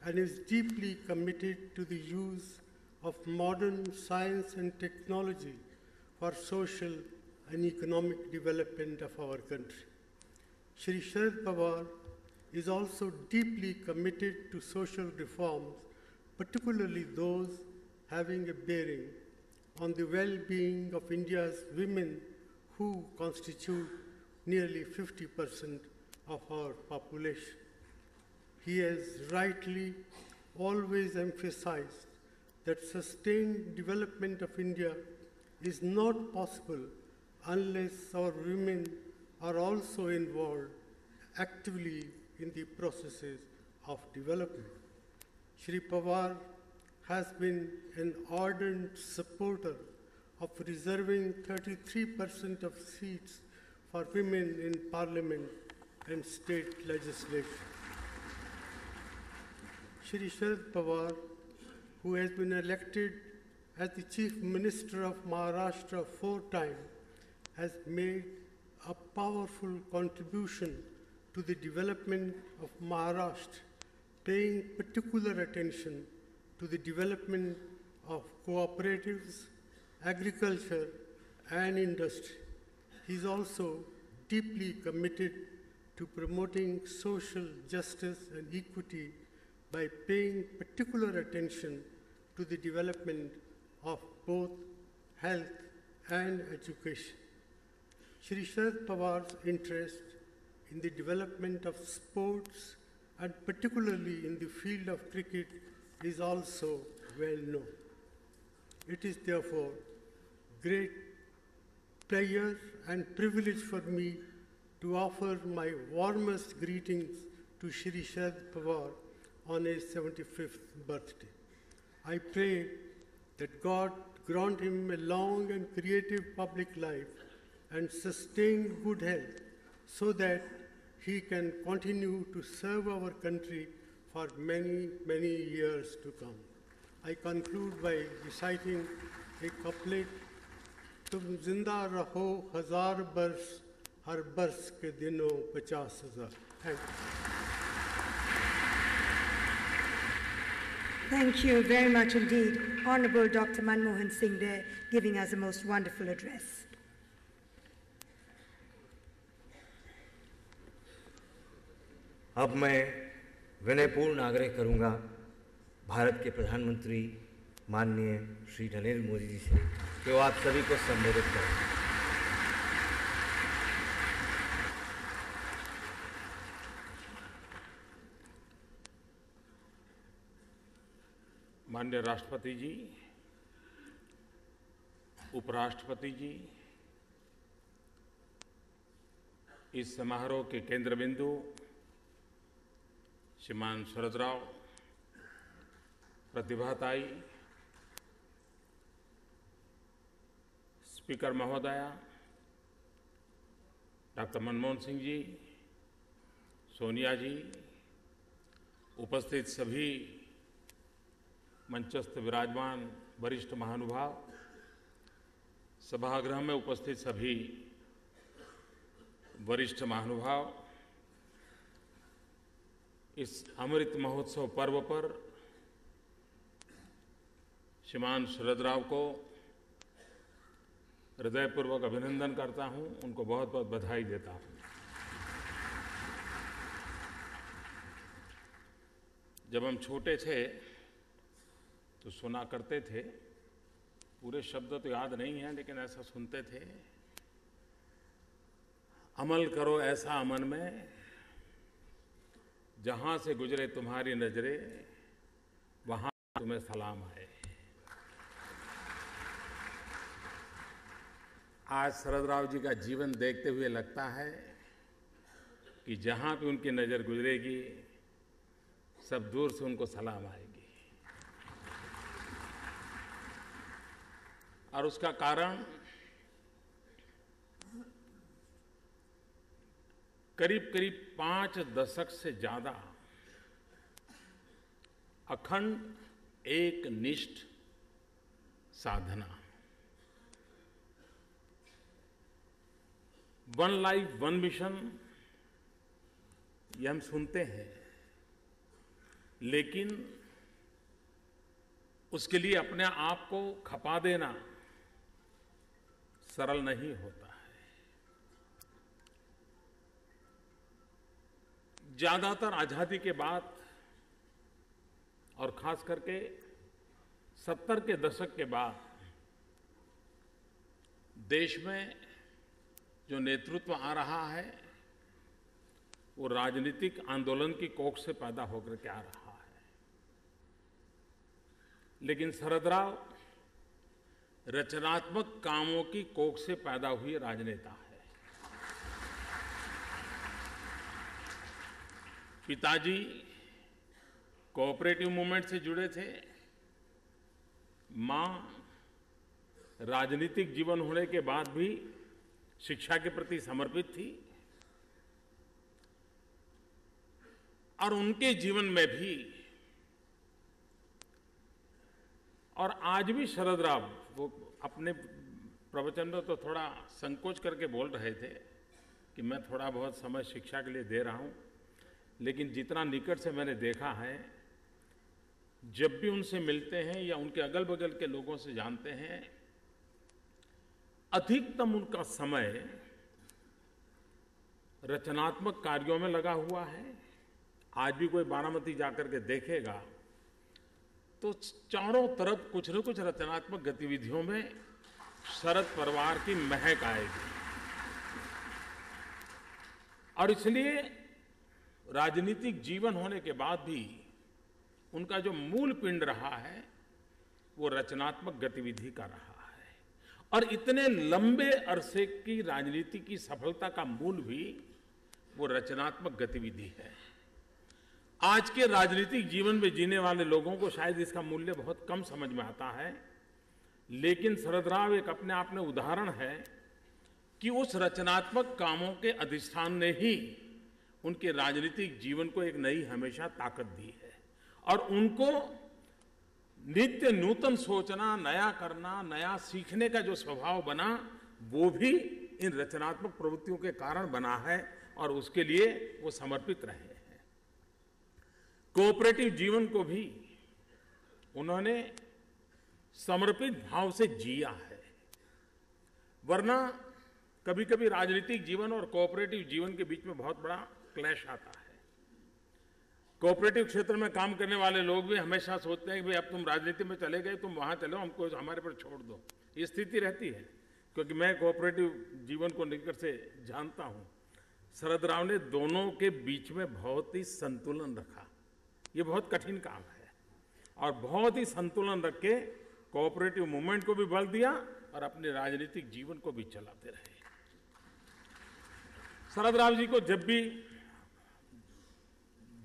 and is deeply committed to the use of modern science and technology for social and economic development of our country. Shri Sharad Pawar is also deeply committed to social reforms, particularly those having a bearing on the well-being of India's women, who constitute nearly 50% of our population. He has rightly always emphasized that sustained development of India is not possible unless our women are also involved actively in the processes of development. Shri Pawar has been an ardent supporter of reserving 33% of seats for women in Parliament and state legislation. Shri Sharad Pawar, who has been elected as the Chief Minister of Maharashtra 4 times, has made a powerful contribution to the development of Maharashtra, paying particular attention to the development of cooperatives, agriculture, and industry. He is also deeply committed to promoting social justice and equity by paying particular attention to the development of both health and education. Shri Sharad Pawar's interest in the development of sports, and particularly in the field of cricket, is also well known. It is therefore great pleasure and privilege for me to offer my warmest greetings to Shri Sharad Pawar on his 75th birthday. I pray that God grant him a long and creative public life and sustained good health, so that he can continue to serve our country for many, many years to come. I conclude by reciting a couplet, Tum zinda raho hazar bars, har bars ke dino 50,000. Thank you. Thank you very much indeed. Honorable Dr. Manmohan Singh there, giving us a most wonderful address. अब मैं विनयपूर्ण आग्रह करूंगा भारत के प्रधानमंत्री माननीय श्री नरेंद्र मोदी जी से कि वो आप सभी को संबोधित करें। माननीय राष्ट्रपति जी, उपराष्ट्रपति जी, इस समारोह के केंद्र बिंदु श्रीमान शरद राव, प्रतिभाताई, स्पीकर महोदया, डॉक्टर मनमोहन सिंह जी, सोनिया जी, उपस्थित सभी मंचस्थ विराजमान वरिष्ठ महानुभाव, सभागृह में उपस्थित सभी वरिष्ठ महानुभाव, इस अमृत महोत्सव पर्व पर श्रीमान शरद राव को हृदयपूर्वक अभिनंदन करता हूं, उनको बहुत बहुत बधाई देता हूं। जब हम छोटे थे तो सुना करते थे, पूरे शब्द तो याद नहीं है लेकिन ऐसा सुनते थे, अमल करो ऐसा अमन में, जहां से गुजरे तुम्हारी नजरें वहां तुम्हें सलाम आए। आज शरद राव जी का जीवन देखते हुए लगता है कि जहां भी उनकी नजर गुजरेगी सब दूर से उनको सलाम आएगी। और उसका कारण करीब करीब 5 दशक से ज्यादा अखंड एक निष्ठ साधना, वन लाइफ वन मिशन, ये हम सुनते हैं, लेकिन उसके लिए अपने आप को खपा देना, सरल नहीं होता है। ज्यादातर आजादी के बाद और खास करके 70 के दशक के बाद देश में जो नेतृत्व आ रहा है वो राजनीतिक आंदोलन की कोख से पैदा होकर के आ रहा है। लेकिन शरद राव रचनात्मक कामों की कोख से पैदा हुए राजनेता है। पिताजी कोऑपरेटिव मूवमेंट से जुड़े थे, मां राजनीतिक जीवन होने के बाद भी शिक्षा के प्रति समर्पित थी और उनके जीवन में भी और आज भी शरद राव वो अपने प्रवचन में तो थोड़ा संकोच करके बोल रहे थे कि मैं थोड़ा बहुत समय शिक्षा के लिए दे रहा हूं, लेकिन जितना निकट से मैंने देखा है, जब भी उनसे मिलते हैं या उनके अगल बगल के लोगों से जानते हैं, अधिकतम उनका समय रचनात्मक कार्यों में लगा हुआ है। आज भी कोई बारामती जाकर के देखेगा तो चारों तरफ कुछ न कुछ रचनात्मक गतिविधियों में शरद परिवार की महक आएगी। और इसलिए राजनीतिक जीवन होने के बाद भी उनका जो मूल पिंड रहा है वो रचनात्मक गतिविधि का रहा है। और इतने लंबे अरसे की राजनीति की सफलता का मूल भी वो रचनात्मक गतिविधि है। आज के राजनीतिक जीवन में जीने वाले लोगों को शायद इसका मूल्य बहुत कम समझ में आता है, लेकिन शरद राव एक अपने आप में उदाहरण है कि उस रचनात्मक कामों के अधिष्ठान ने ही उनके राजनीतिक जीवन को एक नई हमेशा ताकत दी है। और उनको नित्य नूतन सोचना, नया करना, नया सीखने का जो स्वभाव बना वो भी इन रचनात्मक प्रवृत्तियों के कारण बना है और उसके लिए वो समर्पित रहे हैं। कोऑपरेटिव जीवन को भी उन्होंने समर्पित भाव से जिया है। वरना कभी कभी राजनीतिक जीवन और कोऑपरेटिव जीवन के बीच में बहुत बड़ा क्लैश आता है। कोऑपरेटिव क्षेत्र में काम करने वाले लोग भी हमेशा सोचते हैं कि भाई अब तुम राजनीति में चले गए, तुम वहां चलो, हमको हमारे पर छोड़ दो। ये स्थिति रहती है, क्योंकि मैं कोऑपरेटिव जीवन को निकट से जानता हूं। शरद राव ने दोनों के बीच में बहुत ही संतुलन रखा। ये बहुत कठिन काम है और बहुत ही संतुलन रख के कोऑपरेटिव मूवमेंट को भी बल दिया और अपने राजनीतिक जीवन को भी चलाते रहे। शरद राव जी को जब भी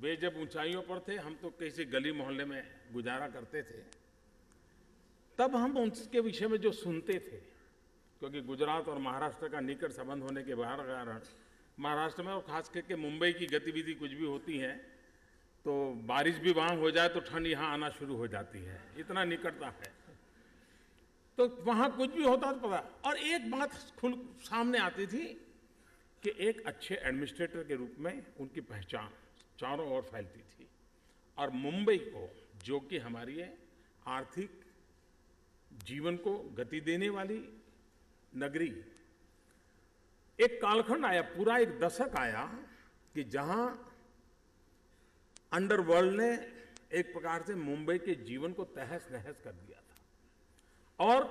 वे जब ऊंचाइयों पर थे, हम तो किसी गली मोहल्ले में गुजारा करते थे, तब हम उनके विषय में जो सुनते थे, क्योंकि गुजरात और महाराष्ट्र का निकट संबंध होने के कारण महाराष्ट्र में और खास करके मुंबई की गतिविधि कुछ भी होती है तो बारिश भी वहां हो जाए तो ठंड यहाँ आना शुरू हो जाती है, इतना निकटता है। तो वहां कुछ भी होता तो पता। और एक बात खुल सामने आती थी कि एक अच्छे एडमिनिस्ट्रेटर के रूप में उनकी पहचान चारों ओर फैलती थी। और मुंबई को, जो कि हमारी आर्थिक जीवन को गति देने वाली नगरी, एक कालखंड आया, पूरा एक दशक आया कि जहां अंडरवर्ल्ड ने एक प्रकार से मुंबई के जीवन को तहस नहस कर दिया था और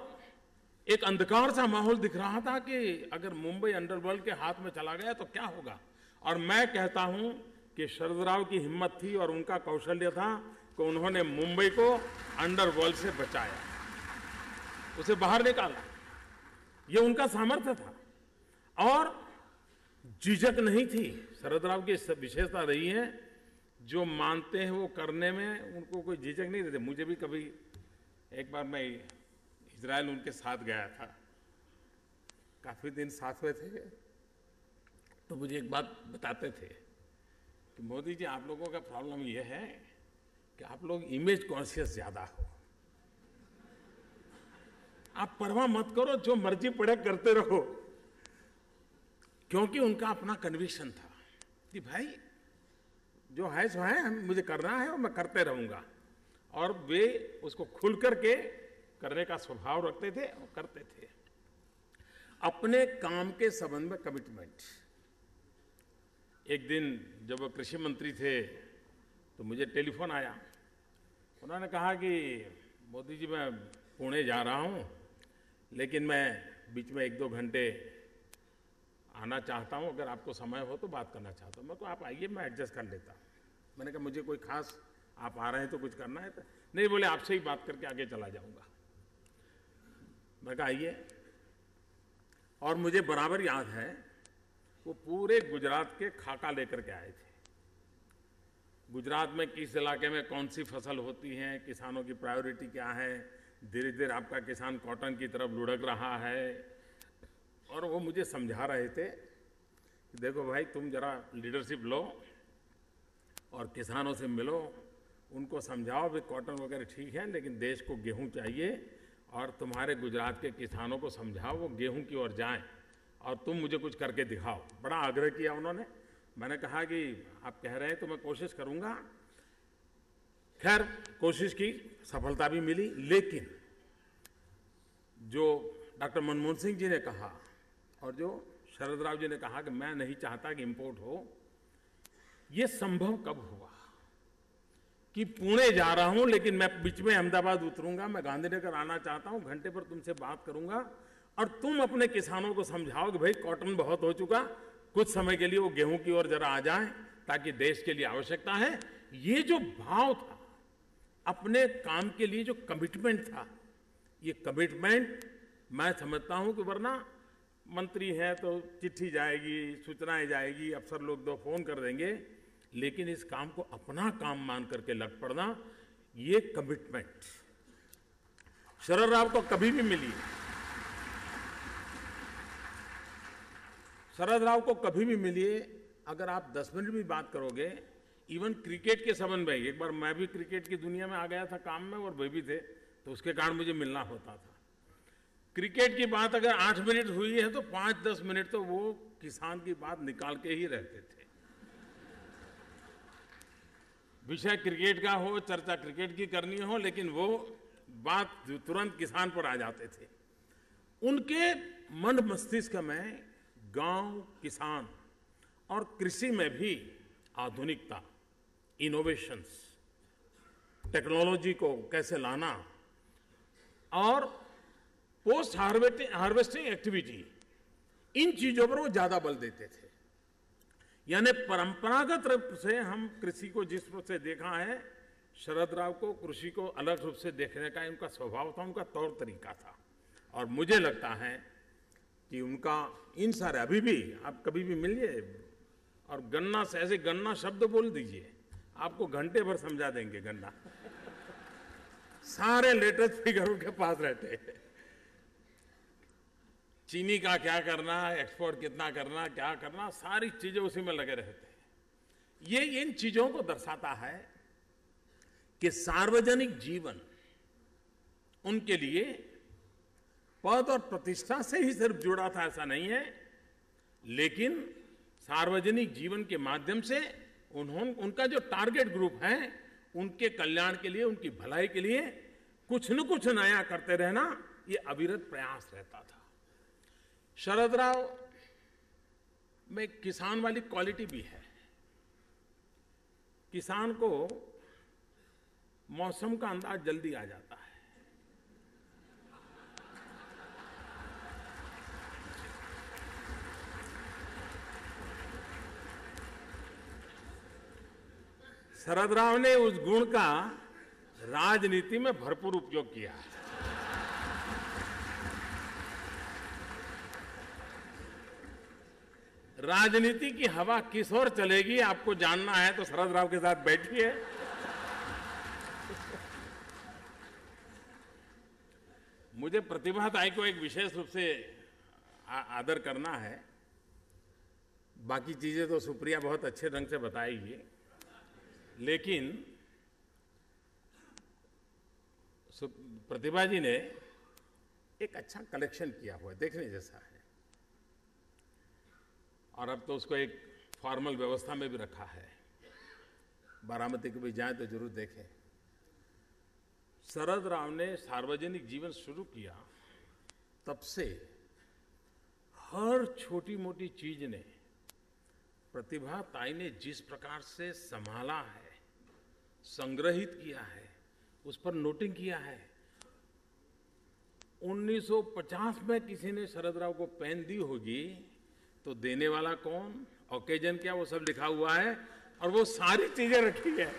एक अंधकार सा माहौल दिख रहा था कि अगर मुंबई अंडरवर्ल्ड के हाथ में चला गया तो क्या होगा। और मैं कहता हूं कि शरद राव की हिम्मत थी और उनका कौशल्य था कि उन्होंने मुंबई को अंडरवर्ल्ड से बचाया, उसे बाहर निकाला। ये उनका सामर्थ्य था और झिझक नहीं थी। शरद राव की विशेषता रही है, जो मानते हैं वो करने में उनको कोई झिझक नहीं रहती। मुझे भी कभी, एक बार मैं इजराइल उनके साथ गया था, काफी दिन साथ में थे, तो मुझे एक बात बताते थे कि मोदी जी, आप लोगों का प्रॉब्लम ये है कि आप लोग इमेज कॉन्शियस ज्यादा हो, आप परवाह मत करो, जो मर्जी पड़े करते रहो। क्योंकि उनका अपना कन्विक्शन था कि भाई जो है सो है, मुझे करना है और मैं करते रहूंगा। और वे उसको खुल करके करने का स्वभाव रखते थे और करते थे। अपने काम के संबंध में कमिटमेंट। एक दिन जब वो कृषि मंत्री थे तो मुझे टेलीफोन आया, उन्होंने कहा कि मोदी जी मैं पुणे जा रहा हूँ, लेकिन मैं बीच में 1-2 घंटे आना चाहता हूँ, अगर आपको समय हो तो बात करना चाहता हूँ। मैं कहा आप आइए, मैं एडजस्ट कर लेता हूँ। मैंने कहा मुझे कोई खास, आप आ रहे हैं तो कुछ करना है तो नहीं, बोले आपसे ही बात करके आगे चला जाऊँगा। मैं कहा आइए। और मुझे बराबर याद है वो पूरे गुजरात के खाका लेकर के आए थे। गुजरात में किस इलाके में कौन सी फसल होती है, किसानों की प्रायोरिटी क्या है, धीरे धीरे आपका किसान कॉटन की तरफ लुढ़क रहा है। और वो मुझे समझा रहे थे कि देखो भाई तुम जरा लीडरशिप लो और किसानों से मिलो, उनको समझाओ भी कॉटन वगैरह ठीक है लेकिन देश को गेहूं चाहिए, और तुम्हारे गुजरात के किसानों को समझाओ वो गेहूं की ओर जाएं और तुम मुझे कुछ करके दिखाओ। बड़ा आग्रह किया उन्होंने। मैंने कहा कि आप कह रहे हैं तो मैं कोशिश करूंगा। खैर कोशिश की, सफलता भी मिली, लेकिन जो डॉक्टर मनमोहन सिंह जी ने कहा और जो शरद राव जी ने कहा कि मैं नहीं चाहता कि इंपोर्ट हो, ये संभव कब हुआ कि पुणे जा रहा हूं लेकिन मैं बीच में अहमदाबाद उतरूंगा, मैं गांधीनगर आना चाहता हूं, घंटे पर तुमसे बात करूंगा और तुम अपने किसानों को समझाओ कि भाई कॉटन बहुत हो चुका, कुछ समय के लिए वो गेहूं की ओर जरा आ जाएं ताकि देश के लिए आवश्यकता है। ये जो भाव था, अपने काम के लिए जो कमिटमेंट था, ये कमिटमेंट मैं समझता हूं कि वरना मंत्री है तो चिट्ठी जाएगी, सूचनाएं जाएगी, अफसर लोग 2 फोन कर देंगे, लेकिन इस काम को अपना काम मान करके लग पड़ना, ये कमिटमेंट शरद राव को कभी भी मिली। शरद राव को कभी भी मिलिए, अगर आप 10 मिनट भी बात करोगे, इवन क्रिकेट के संबंध में, एक बार मैं भी क्रिकेट की दुनिया में आ गया था काम में और वे भी थे, तो उसके कारण मुझे मिलना होता था। क्रिकेट की बात अगर 8 मिनट हुई है तो 5-10 मिनट तो वो किसान की बात निकाल के ही रहते थे। विषय क्रिकेट का हो, चर्चा क्रिकेट की करनी हो, लेकिन वो बात तुरंत किसान पर आ जाते थे। उनके मन मस्तिष्क में गांव, किसान और कृषि में भी आधुनिकता, इनोवेशंस, टेक्नोलॉजी को कैसे लाना और पोस्ट हार्वेस्टिंग एक्टिविटी, इन चीजों पर वो ज्यादा बल देते थे। यानी परंपरागत रूप से हम कृषि को जिस रूप से देखा है, शरद राव को कृषि को अलग रूप से देखने का उनका स्वभाव था, उनका तौर तरीका था। और मुझे लगता है कि उनका इन सारे, अभी भी आप कभी भी मिलिए और गन्ना से ऐसे गन्ना शब्द बोल दीजिए, आपको घंटे भर समझा देंगे गन्ना। सारे लेटेस्ट फिगर उनके पास रहते हैं। चीनी का क्या करना, एक्सपोर्ट कितना करना, क्या करना, सारी चीजें उसी में लगे रहते हैं। ये इन चीजों को दर्शाता है कि सार्वजनिक जीवन उनके लिए पद और प्रतिष्ठा से ही सिर्फ जुड़ा था, ऐसा नहीं है, लेकिन सार्वजनिक जीवन के माध्यम से उनका जो टारगेट ग्रुप है, उनके कल्याण के लिए, उनकी भलाई के लिए कुछ न कुछ नया करते रहना, ये अविरत प्रयास रहता था। शरद राव में किसान वाली क्वालिटी भी है। किसान को मौसम का अंदाज जल्दी आ जाता है। शरद राव ने उस गुण का राजनीति में भरपूर उपयोग किया है। राजनीति की हवा किस ओर चलेगी आपको जानना है तो शरद राव के साथ बैठिए। मुझे प्रतिभा ताई को एक विशेष रूप से आदर करना है। बाकी चीजें तो सुप्रिया बहुत अच्छे ढंग से बताएगी, लेकिन प्रतिभा जी ने एक अच्छा कलेक्शन किया हुआ है, देखने जैसा है। और अब तो उसको एक फॉर्मल व्यवस्था में भी रखा है। बारामती को भी जाए तो जरूर देखें। शरद राव ने सार्वजनिक जीवन शुरू किया, तब से हर छोटी मोटी चीज ने प्रतिभा ताई ने जिस प्रकार से संभाला है, संग्रहित किया है, उस पर नोटिंग किया है। 1950 में किसी ने शरद राव को पेन दी होगी तो देने वाला कौन, ओकेजन क्या, वो सब लिखा हुआ है और वो सारी चीजें रखी है।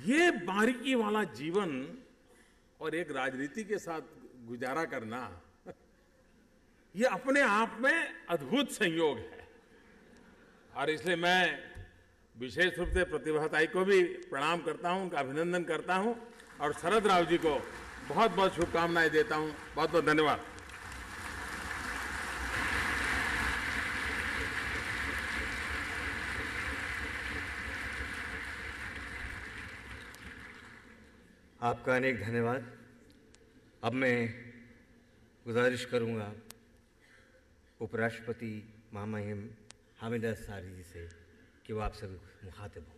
ये बारीकी वाला जीवन और एक राजनीति के साथ गुजारा करना, ये अपने आप में अद्भुत संयोग है। और इसलिए मैं विशेष रूप से प्रतिभा ताई को भी प्रणाम करता हूं, उनका अभिनंदन करता हूं और शरद राव जी को बहुत बहुत शुभकामनाएं देता हूं। बहुत बहुत धन्यवाद। आपका अनेक धन्यवाद। अब मैं गुजारिश करूंगा उपराष्ट्रपति महामहिम हामिद अंसारी जी से कि वो आप सभी मुखातिब हों।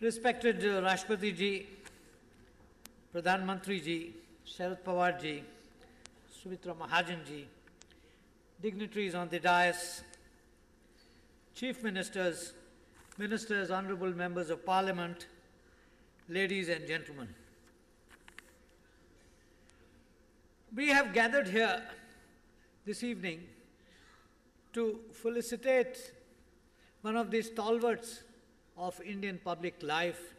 Respected Rashtrapati ji, Pradhan Mantri ji, Sharad Pawar ji, Sumitra Mahajan ji, dignitaries on the dais, Chief Ministers, Ministers, Honorable Members of Parliament, ladies and gentlemen. We have gathered here this evening to felicitate one of the stalwarts of Indian public life,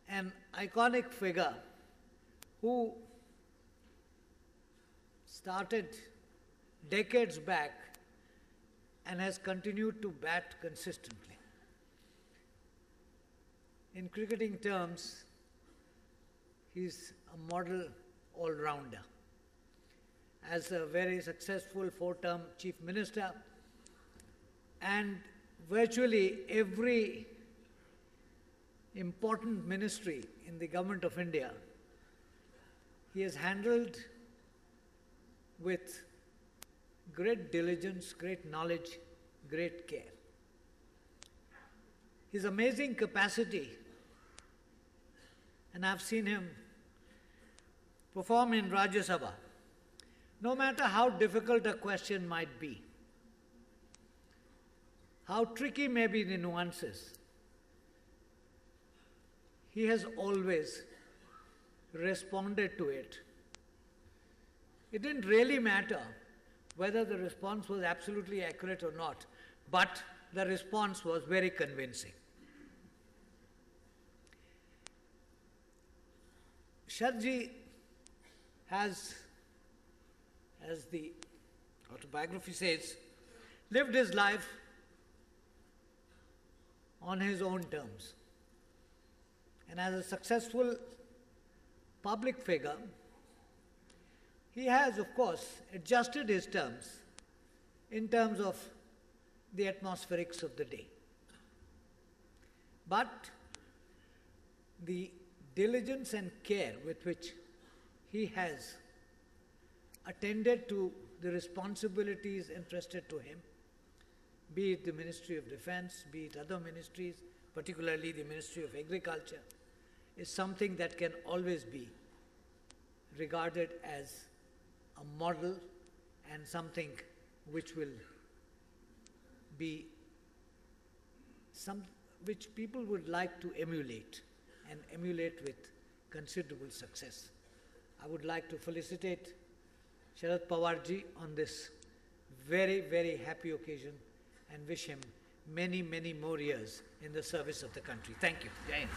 an iconic figure who started decades back and has continued to bat consistently. In cricketing terms, he's a model all-rounder. As a very successful four-term chief minister, and virtually every important ministry in the government of India, he has handled with great diligence, great knowledge, great care. His amazing capacity, and I've seen him perform in Rajya Sabha, no matter how difficult a question might be, how tricky may be the nuances, he has always responded to it. It didn't really matter whether the response was absolutely accurate or not, but the response was very convincing. Shardji has, as the autobiography says, lived his life on his own terms. And as a successful public figure, he has, of course, adjusted his terms in terms of the atmospherics of the day. But the diligence and care with which he has attended to the responsibilities entrusted to him, be it the Ministry of Defense, be it other ministries, particularly the Ministry of Agriculture, is something that can always be regarded as a model and something which will be which people would like to emulate, and emulate with considerable success. I would like to felicitate Sharad Pawar ji on this very, very happy occasion and wish him many, many more years in the service of the country. Thank you. Jai Hind.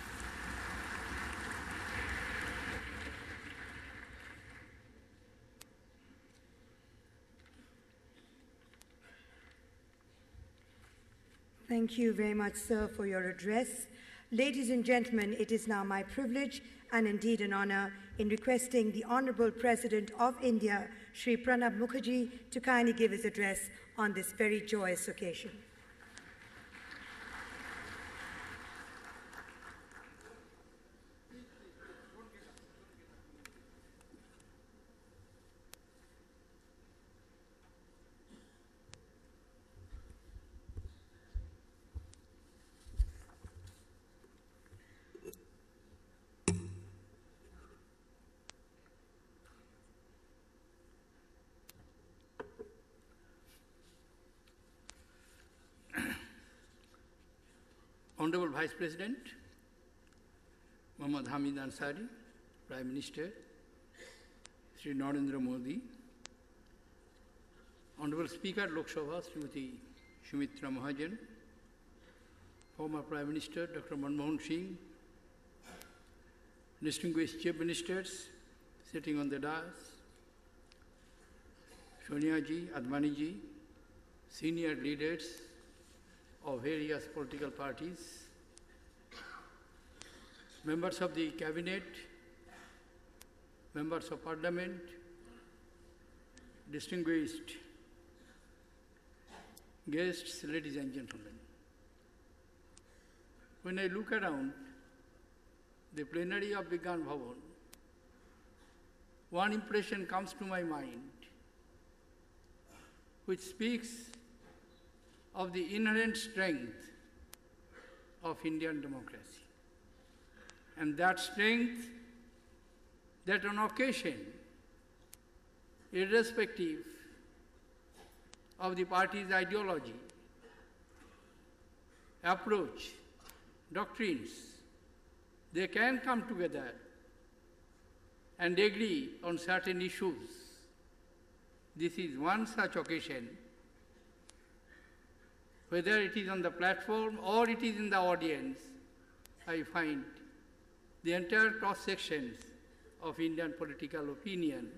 Thank you very much, sir, for your address. Ladies and gentlemen, it is now my privilege and indeed an honor in requesting the Honorable President of India, Shri Pranab Mukherjee, to kindly give his address on this very joyous occasion. Honorable Vice President, Mohammad Hamid Ansari, Prime Minister, Sri Narendra Modi, Honorable Speaker Lok Sabha, Srimati Sumitra Mahajan, former Prime Minister Dr. Manmohan Singh, distinguished Chief Ministers sitting on the dais, Sonia ji, Advani ji, senior leaders of various political parties, members of the Cabinet, members of Parliament, distinguished guests, ladies and gentlemen. When I look around the plenary of Vigyan Bhavan, one impression comes to my mind which speaks of the inherent strength of Indian democracy. And that strength, that on occasion, irrespective of the party's ideology, approach, doctrines, they can come together and agree on certain issues. This is one such occasion, whether it is on the platform or it is in the audience. I find the entire cross-sections of Indian political opinion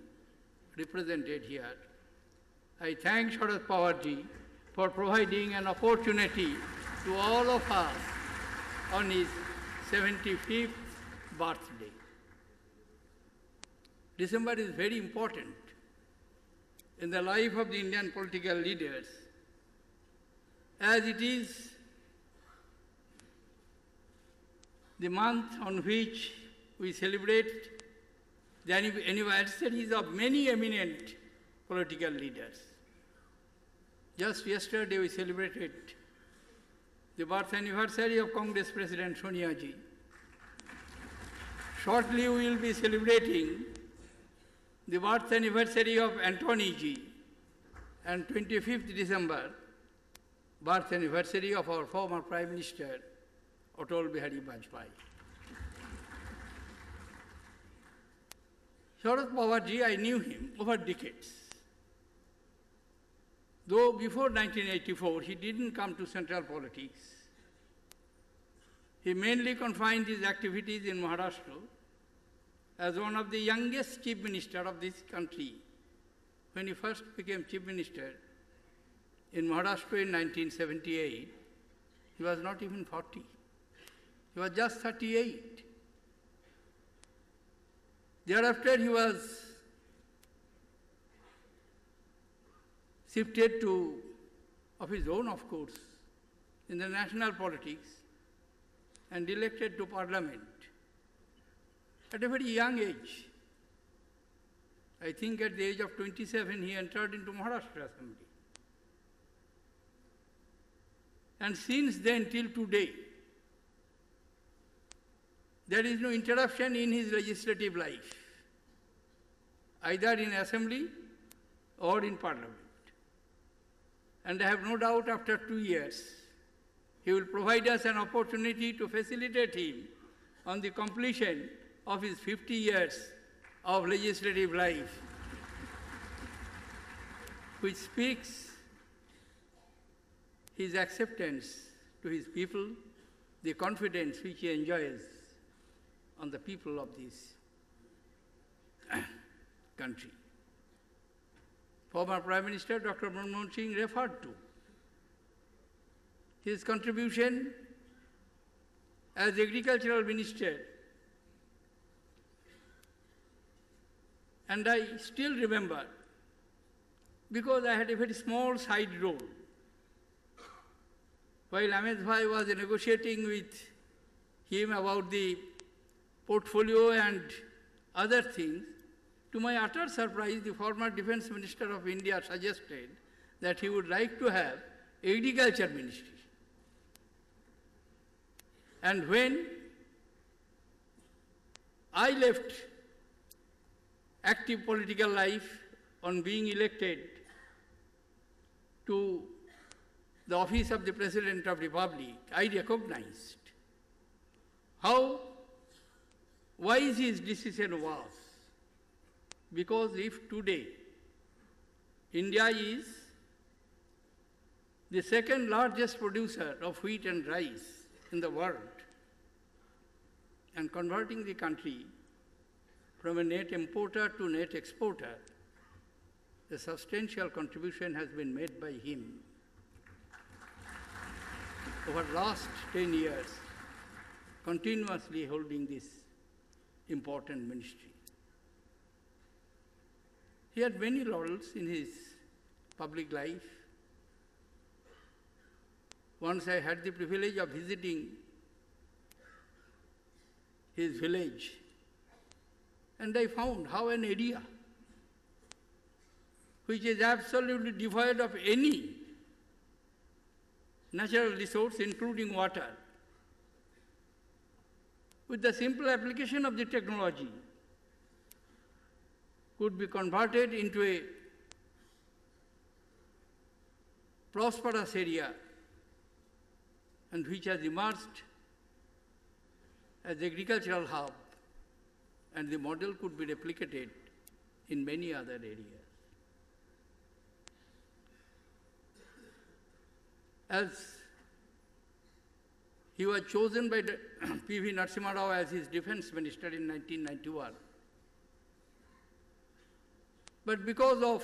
represented here. I thank Sharad Pawar ji for providing an opportunity to all of us on his 75th birthday. December is very important in the life of the Indian political leaders, as it is the month on which we celebrate the anniversaries of many eminent political leaders. Just yesterday we celebrated the birth anniversary of Congress President Sonia ji. Shortly we will be celebrating the birth anniversary of Antony ji, and 25th December, birth anniversary of our former Prime Minister, Atal Bihari Vajpayee. Sharad Pawar ji, I knew him over decades. Though before 1984, he didn't come to central politics. He mainly confined his activities in Maharashtra as one of the youngest chief minister of this country. When he first became chief minister in Maharashtra in 1978, he was not even 40. He was just 38. Thereafter, he was shifted to, of his own, of course, in the national politics and elected to parliament at a very young age. I think at the age of 27, he entered into Maharashtra Assembly. And since then till today, there is no interruption in his legislative life, either in assembly or in parliament. And I have no doubt after 2 years, he will provide us an opportunity to facilitate him on the completion of his 50 years of legislative life, which speaks his acceptance to his people, the confidence which he enjoys on the people of this country. Former Prime Minister Dr. Manmohan Singh referred to his contribution as Agricultural Minister, and I still remember, because I had a very small side role. While Ahmed Bhai was negotiating with him about the portfolio and other things, to my utter surprise, the former Defense Minister of India suggested that he would like to have Agriculture Ministry. And when I left active political life on being elected to the office of the President of the Republic, I recognized how wise his decision was. Because if today India is the second largest producer of wheat and rice in the world, and converting the country from a net importer to net exporter, a substantial contribution has been made by him over the last 10 years, continuously holding this important ministry. He had many laurels in his public life. Once I had the privilege of visiting his village, and I found how an area which is absolutely devoid of any natural resource, including water, with the simple application of the technology, could be converted into a prosperous area, and which has emerged as agricultural hub, and the model could be replicated in many other areas. As he was chosen by P.V. Narasimha Rao as his defense minister in 1991, but because of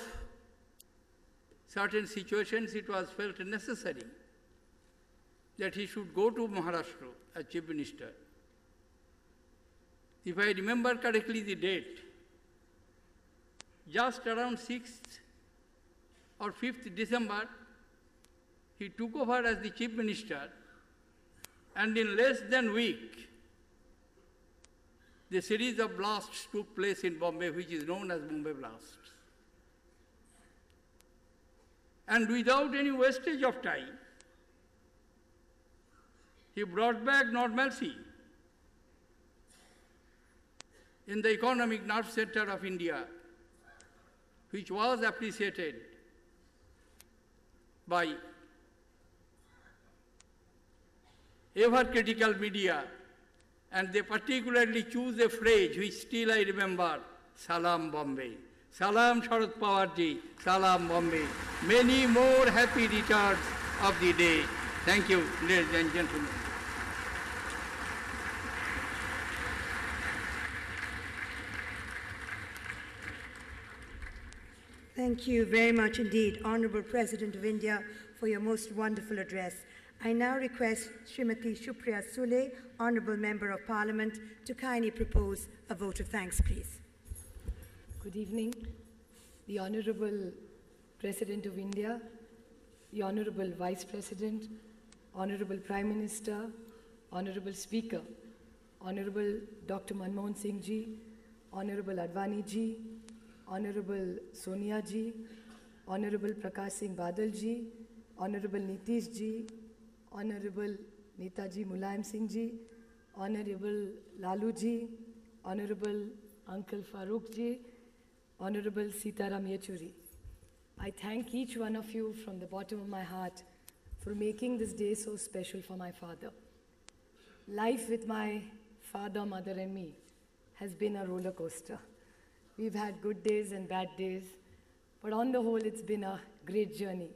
certain situations, it was felt necessary that he should go to Maharashtra as chief minister. If I remember correctly the date, just around 6th or 5th December, he took over as the chief minister, and in less than a week, the series of blasts took place in Bombay, which is known as Mumbai blasts. And without any wastage of time, he brought back normalcy in the economic nerve center of India, which was appreciated by ever-critical media, and they particularly choose a phrase which still I remember, Salam Bombay. Salam Sharad Pawar ji, Salam Bombay. Many more happy returns of the day. Thank you, ladies and gentlemen. Thank you very much indeed, Honourable President of India, for your most wonderful address. I now request Srimati Supriya Sule, Honourable Member of Parliament, to kindly propose a vote of thanks, please. Good evening. The Honourable President of India, the Honourable Vice President, Honourable Prime Minister, Honourable Speaker, Honourable Dr. Manmohan Singh ji, Honourable Advani ji, Honourable Sonia ji, Honourable Prakash Singh Badal ji, Honourable Nitish ji, Honourable Netaji Mulayam Singh ji, Honourable Lalu ji, Honourable Uncle Farooq ji, Honourable Sitaram Yechuri. I thank each one of you from the bottom of my heart for making this day so special for my father. Life with my father, mother and me has been a roller coaster. We've had good days and bad days, but on the whole it's been a great journey.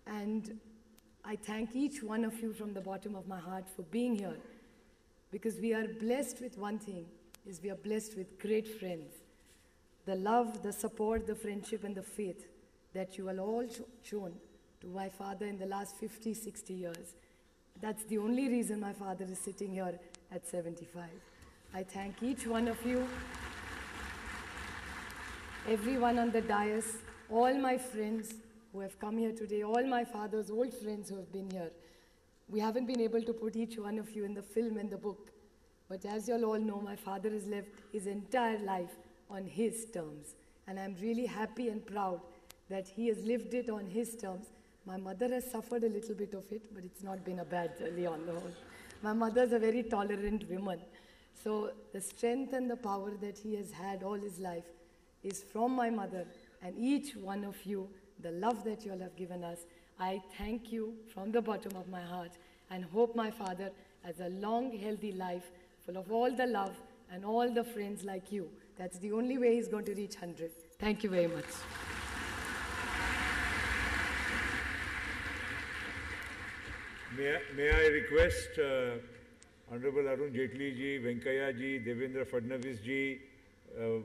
And I thank each one of you from the bottom of my heart for being here, because we are blessed with one thing, is we are blessed with great friends. The love, the support, the friendship and the faith that you have all shown to my father in the last 50, 60 years. That's the only reason my father is sitting here at 75. I thank each one of you, everyone on the dais, all my friends who have come here today, all my father's old friends who have been here. We haven't been able to put each one of you in the film and the book, but as you all know, my father has lived his entire life on his terms, and I'm really happy and proud that he has lived it on his terms. My mother has suffered a little bit of it, but it's not been a bad journey on the whole. My mother's a very tolerant woman, so the strength and the power that he has had all his life is from my mother, and each one of you, the love that you all have given us. I thank you from the bottom of my heart and hope my father has a long, healthy life full of all the love and all the friends like you. That's the only way he's going to reach 100. Thank you very much. May I request Honorable Arun Jaitley ji, Venkaiah ji, Devendra Fadnavis ji,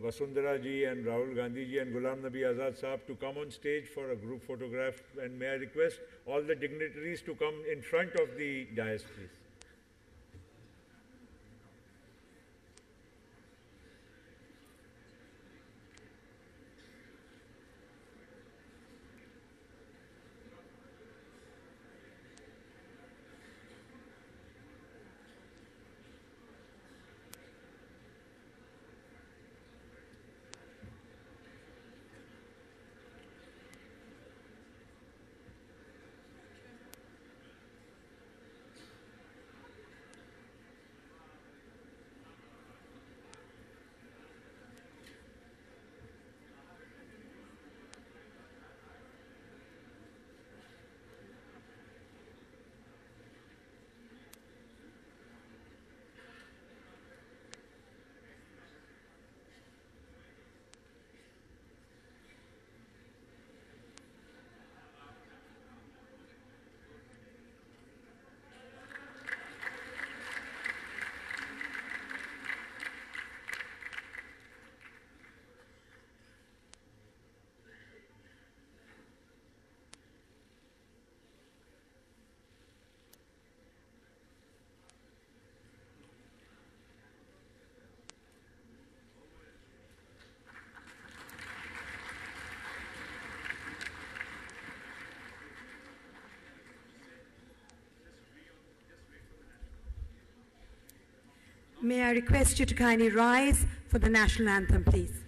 Vasundhara ji and Rahul Gandhi ji and Ghulam Nabi Azad Saab to come on stage for a group photograph, and may I request all the dignitaries to come in front of the dais, please. May I request you to kindly rise for the national anthem, please.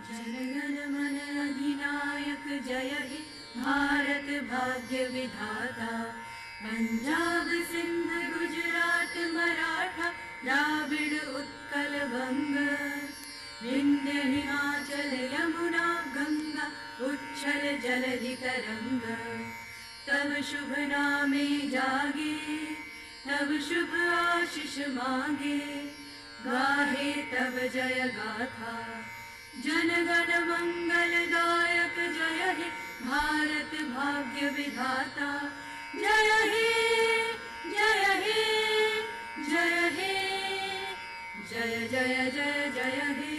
जनगण मन अधिनायक जय हे भारत भाग्य विधाता पंजाब सिंध गुजरात मराठा द्राविड़ उत्कल बंग विंध्य हिमाचल यमुना गंगा उच्छल जलधि तरंग तब शुभ नामे जागे तब शुभ आशीष मांगे गाहे तब जय गाथा जनगण मंगलदायक जय हे भारत भाग्य विधाता जय हे जय हे जय हे जय जय जय जय हे।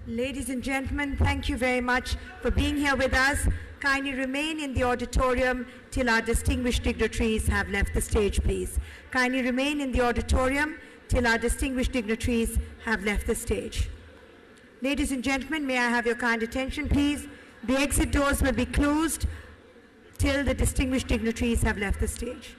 Ladies and gentlemen, thank you very much for being here with us. Kindly remain in the auditorium till our distinguished dignitaries have left the stage, please. Kindly remain in the auditorium till our distinguished dignitaries have left the stage. Ladies and gentlemen, may I have your kind attention, please? The exit doors will be closed till the distinguished dignitaries have left the stage.